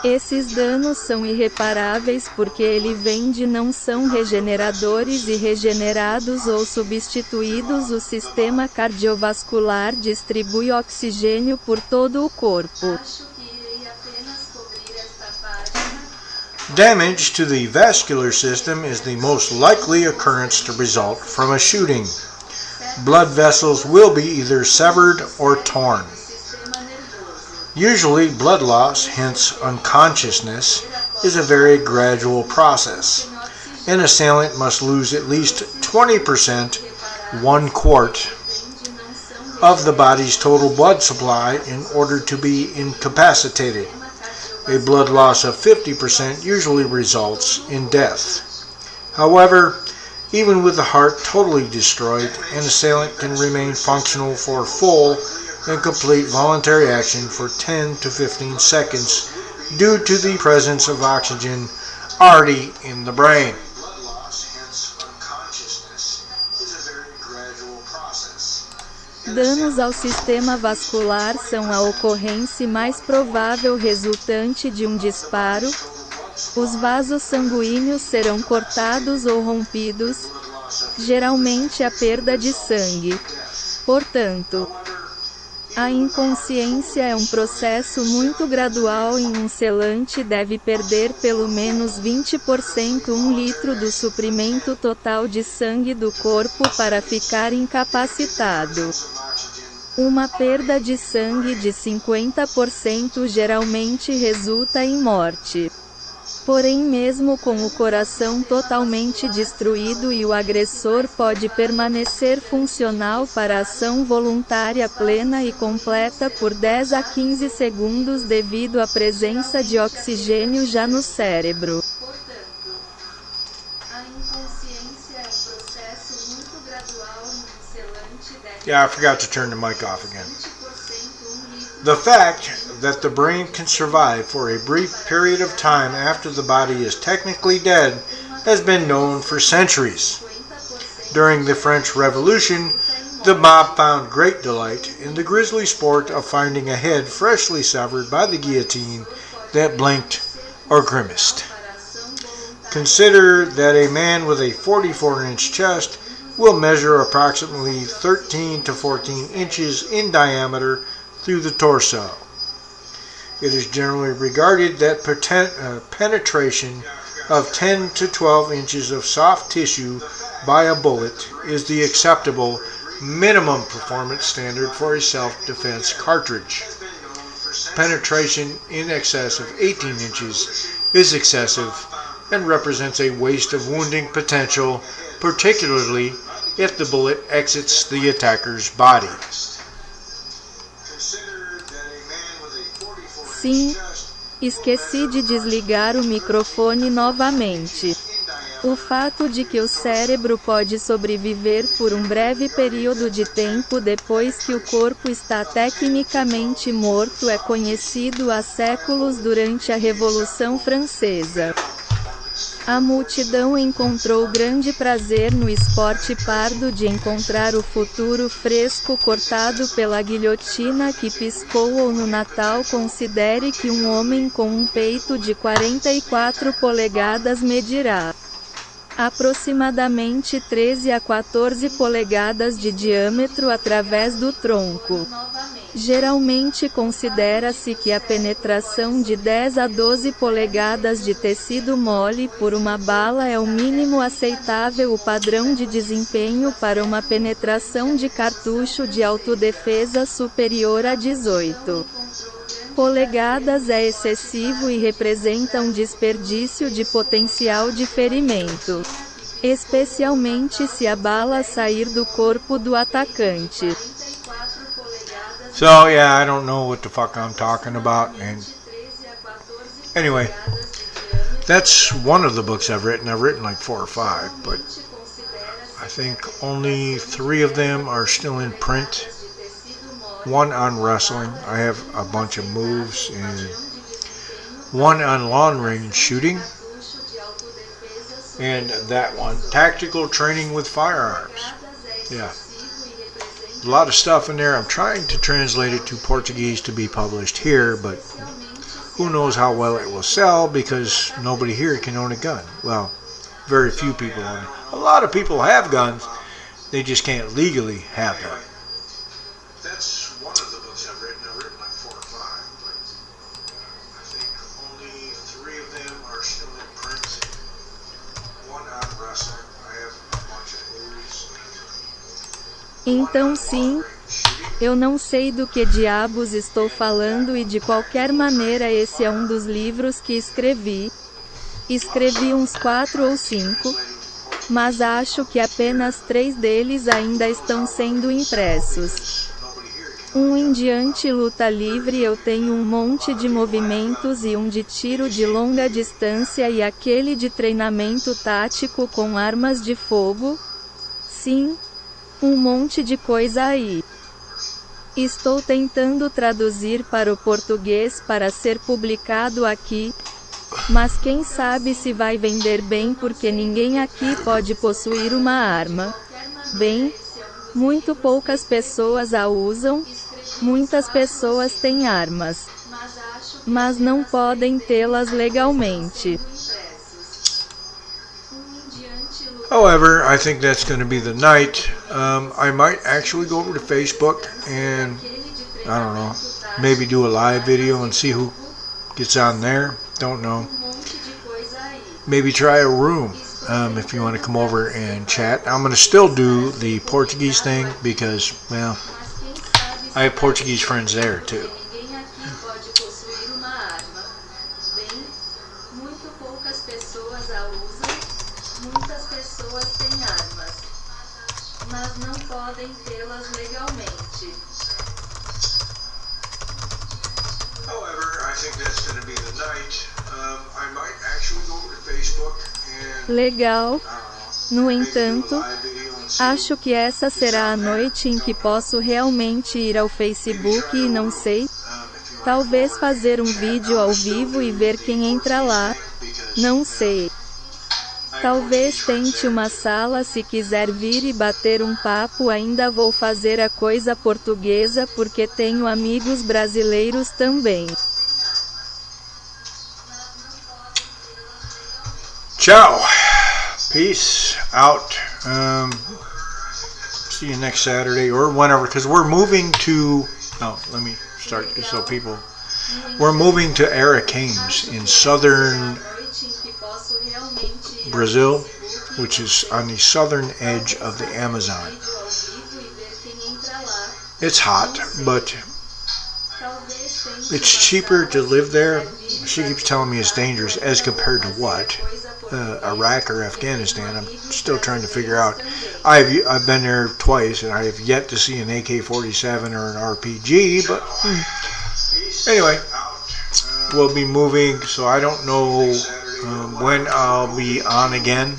Esses danos são irreparáveis porque eles vêm de não são regeneradores e regenerados ou substituídos. O sistema cardiovascular distribui oxigênio por todo o corpo. Damage to the vascular system is the most likely occurrence to result from a shooting. Blood vessels will be either severed or torn. Usually, blood loss, hence unconsciousness, is a very gradual process. An assailant must lose at least 20%, 1 quart, of the body's total blood supply in order to be incapacitated. A blood loss of 50% usually results in death. However, even with the heart totally destroyed, an assailant can remain functional for full and complete voluntary action for 10 to 15 seconds due to the presence of oxygen already in the brain. Danos ao sistema vascular são a ocorrência mais provável resultante de um disparo. Os vasos sanguíneos serão cortados ou rompidos, geralmente a perda de sangue. Portanto, a inconsciência é um processo muito gradual e um selante deve perder pelo menos 20%, 1 litro do suprimento total de sangue do corpo para ficar incapacitado. Uma perda de sangue de 50% geralmente resulta em morte. Porém, mesmo com o coração totalmente destruído e o agressor pode permanecer funcional para ação voluntária plena e completa por 10 a 15 segundos devido à presença de oxigênio já no cérebro. Yeah, I forgot to turn the mic off again. The fact that the brain can survive for a brief period of time after the body is technically dead has been known for centuries. During the French Revolution, the mob found great delight in the grisly sport of finding a head freshly severed by the guillotine that blinked or grimaced. Consider that a man with a 44-inch chest will measure approximately 13 to 14 inches in diameter through the torso. It is generally regarded that penetration of 10 to 12 inches of soft tissue by a bullet is the acceptable minimum performance standard for a self-defense cartridge. Penetration in excess of 18 inches is excessive and represents a waste of wounding potential, particularly if the bullet exits the attacker's body. Sim, esqueci de desligar o microfone novamente. O fato de que o cérebro pode sobreviver por um breve período de tempo depois que o corpo está tecnicamente morto é conhecido há séculos durante a Revolução Francesa. A multidão encontrou grande prazer no esporte pardo de encontrar o futuro fresco cortado pela guilhotina que piscou, ou no Natal considere que um homem com um peito de 44 polegadas medirá aproximadamente 13 a 14 polegadas de diâmetro através do tronco. Geralmente considera-se que a penetração de 10 a 12 polegadas de tecido mole por uma bala é o mínimo aceitável. O padrão de desempenho para uma penetração de cartucho de autodefesa superior a 18 polegadas é excessivo e representa um desperdício de potencial de ferimento, especialmente se a bala sair do corpo do atacante. So yeah, I don't know what the fuck I'm talking about, and anyway, that's one of the books I've written. I've written like 4 or 5, but I think only 3 of them are still in print. one on wrestling. I have a bunch of moves, and one on long range shooting, and that one, tactical training with firearms. Yeah. A lot of stuff in there. I'm trying to translate it to Portuguese to be published here, but who knows how well it will sell because nobody here can own a gun. Well, very few people own it. A lot of people have guns. They just can't legally have them. That's one of the books I've written. I've written like 4 or 5, but I think only 3 of them are still in print. One on wrestling. I have a bunch of moves. Então sim, eu não sei do que diabos estou falando e de qualquer maneira esse é um dos livros que escrevi. Escrevi uns 4 ou 5, mas acho que apenas 3 deles ainda estão sendo impressos. Um em diante luta livre eu tenho um monte de movimentos e um de tiro de longa distância e aquele de treinamento tático com armas de fogo. Sim. Um monte de coisa aí. Estou tentando traduzir para o português para ser publicado aqui, mas quem sabe se vai vender bem porque ninguém aqui pode possuir uma arma. Bem, muito poucas pessoas a usam, muitas pessoas têm armas, mas não podem tê-las legalmente. However, I think that's going to be the night. I might actually go over to Facebook and, I don't know, maybe do a live video and see who gets on there. Don't know. Maybe try a room if you want to come over and chat. I'm going to still do the Portuguese thing because, well, I have Portuguese friends there too. Mas não podem tê-las legalmente. However, I think that's going to be the night. I might actually go over to Facebook and, legal. No entanto, acho que essa será a noite em que posso realmente ir ao Facebook e não sei. Talvez fazer um vídeo ao vivo e ver quem entra lá. Não sei. Talvez tente uma sala se quiser vir e bater um papo. Ainda vou fazer a coisa portuguesa porque tenho amigos brasileiros também. Ciao. Peace out. See you next Saturday or whenever, because we're moving to, let me start so people, we're moving to Araquemes in southern Brazil, which is on the southern edge of the Amazon. It's hot, but it's cheaper to live there. She keeps telling me it's dangerous as compared to what? Iraq or Afghanistan. I'm still trying to figure out. I've been there twice and I have yet to see an AK-47 or an RPG, but anyway, we'll be moving, so I don't know when I'll be on again.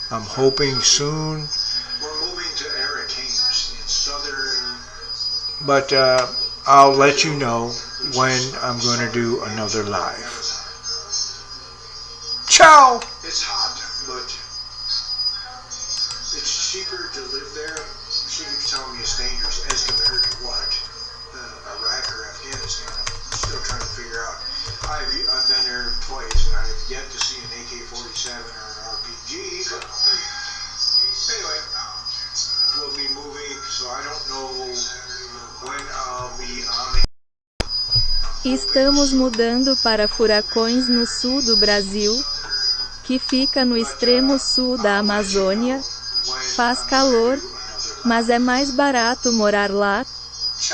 I'm hoping soon. We're moving to Araquemes in southern, but I'll let you know when I'm going to do another live. Ciao! It's hot, but it's cheaper to live there. She keeps telling me it's dangerous as compared to what? Iraq or Afghanistan. I'm still trying to figure out. I've been there twice and I have yet to see an AK-47 or an RPG, but anyway, we'll be moving, so I don't know when I'll be on. Estamos mudando para Furacões no sul do Brasil, que fica no extremo sul da Amazônia. Faz calor, mas é mais barato morar lá.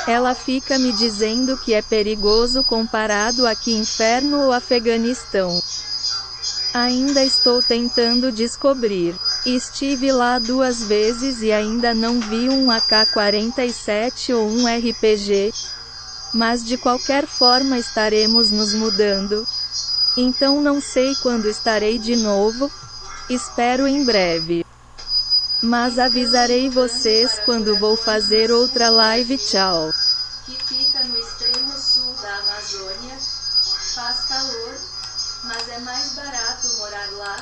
Ela fica me dizendo que é perigoso comparado a que inferno ou Afeganistão. Ainda estou tentando descobrir. Estive lá 2 vezes e ainda não vi um AK-47 ou um RPG. Mas de qualquer forma estaremos nos mudando. Então não sei quando estarei de novo. Espero em breve. Mas avisarei vocês quando vou fazer outra live. Tchau.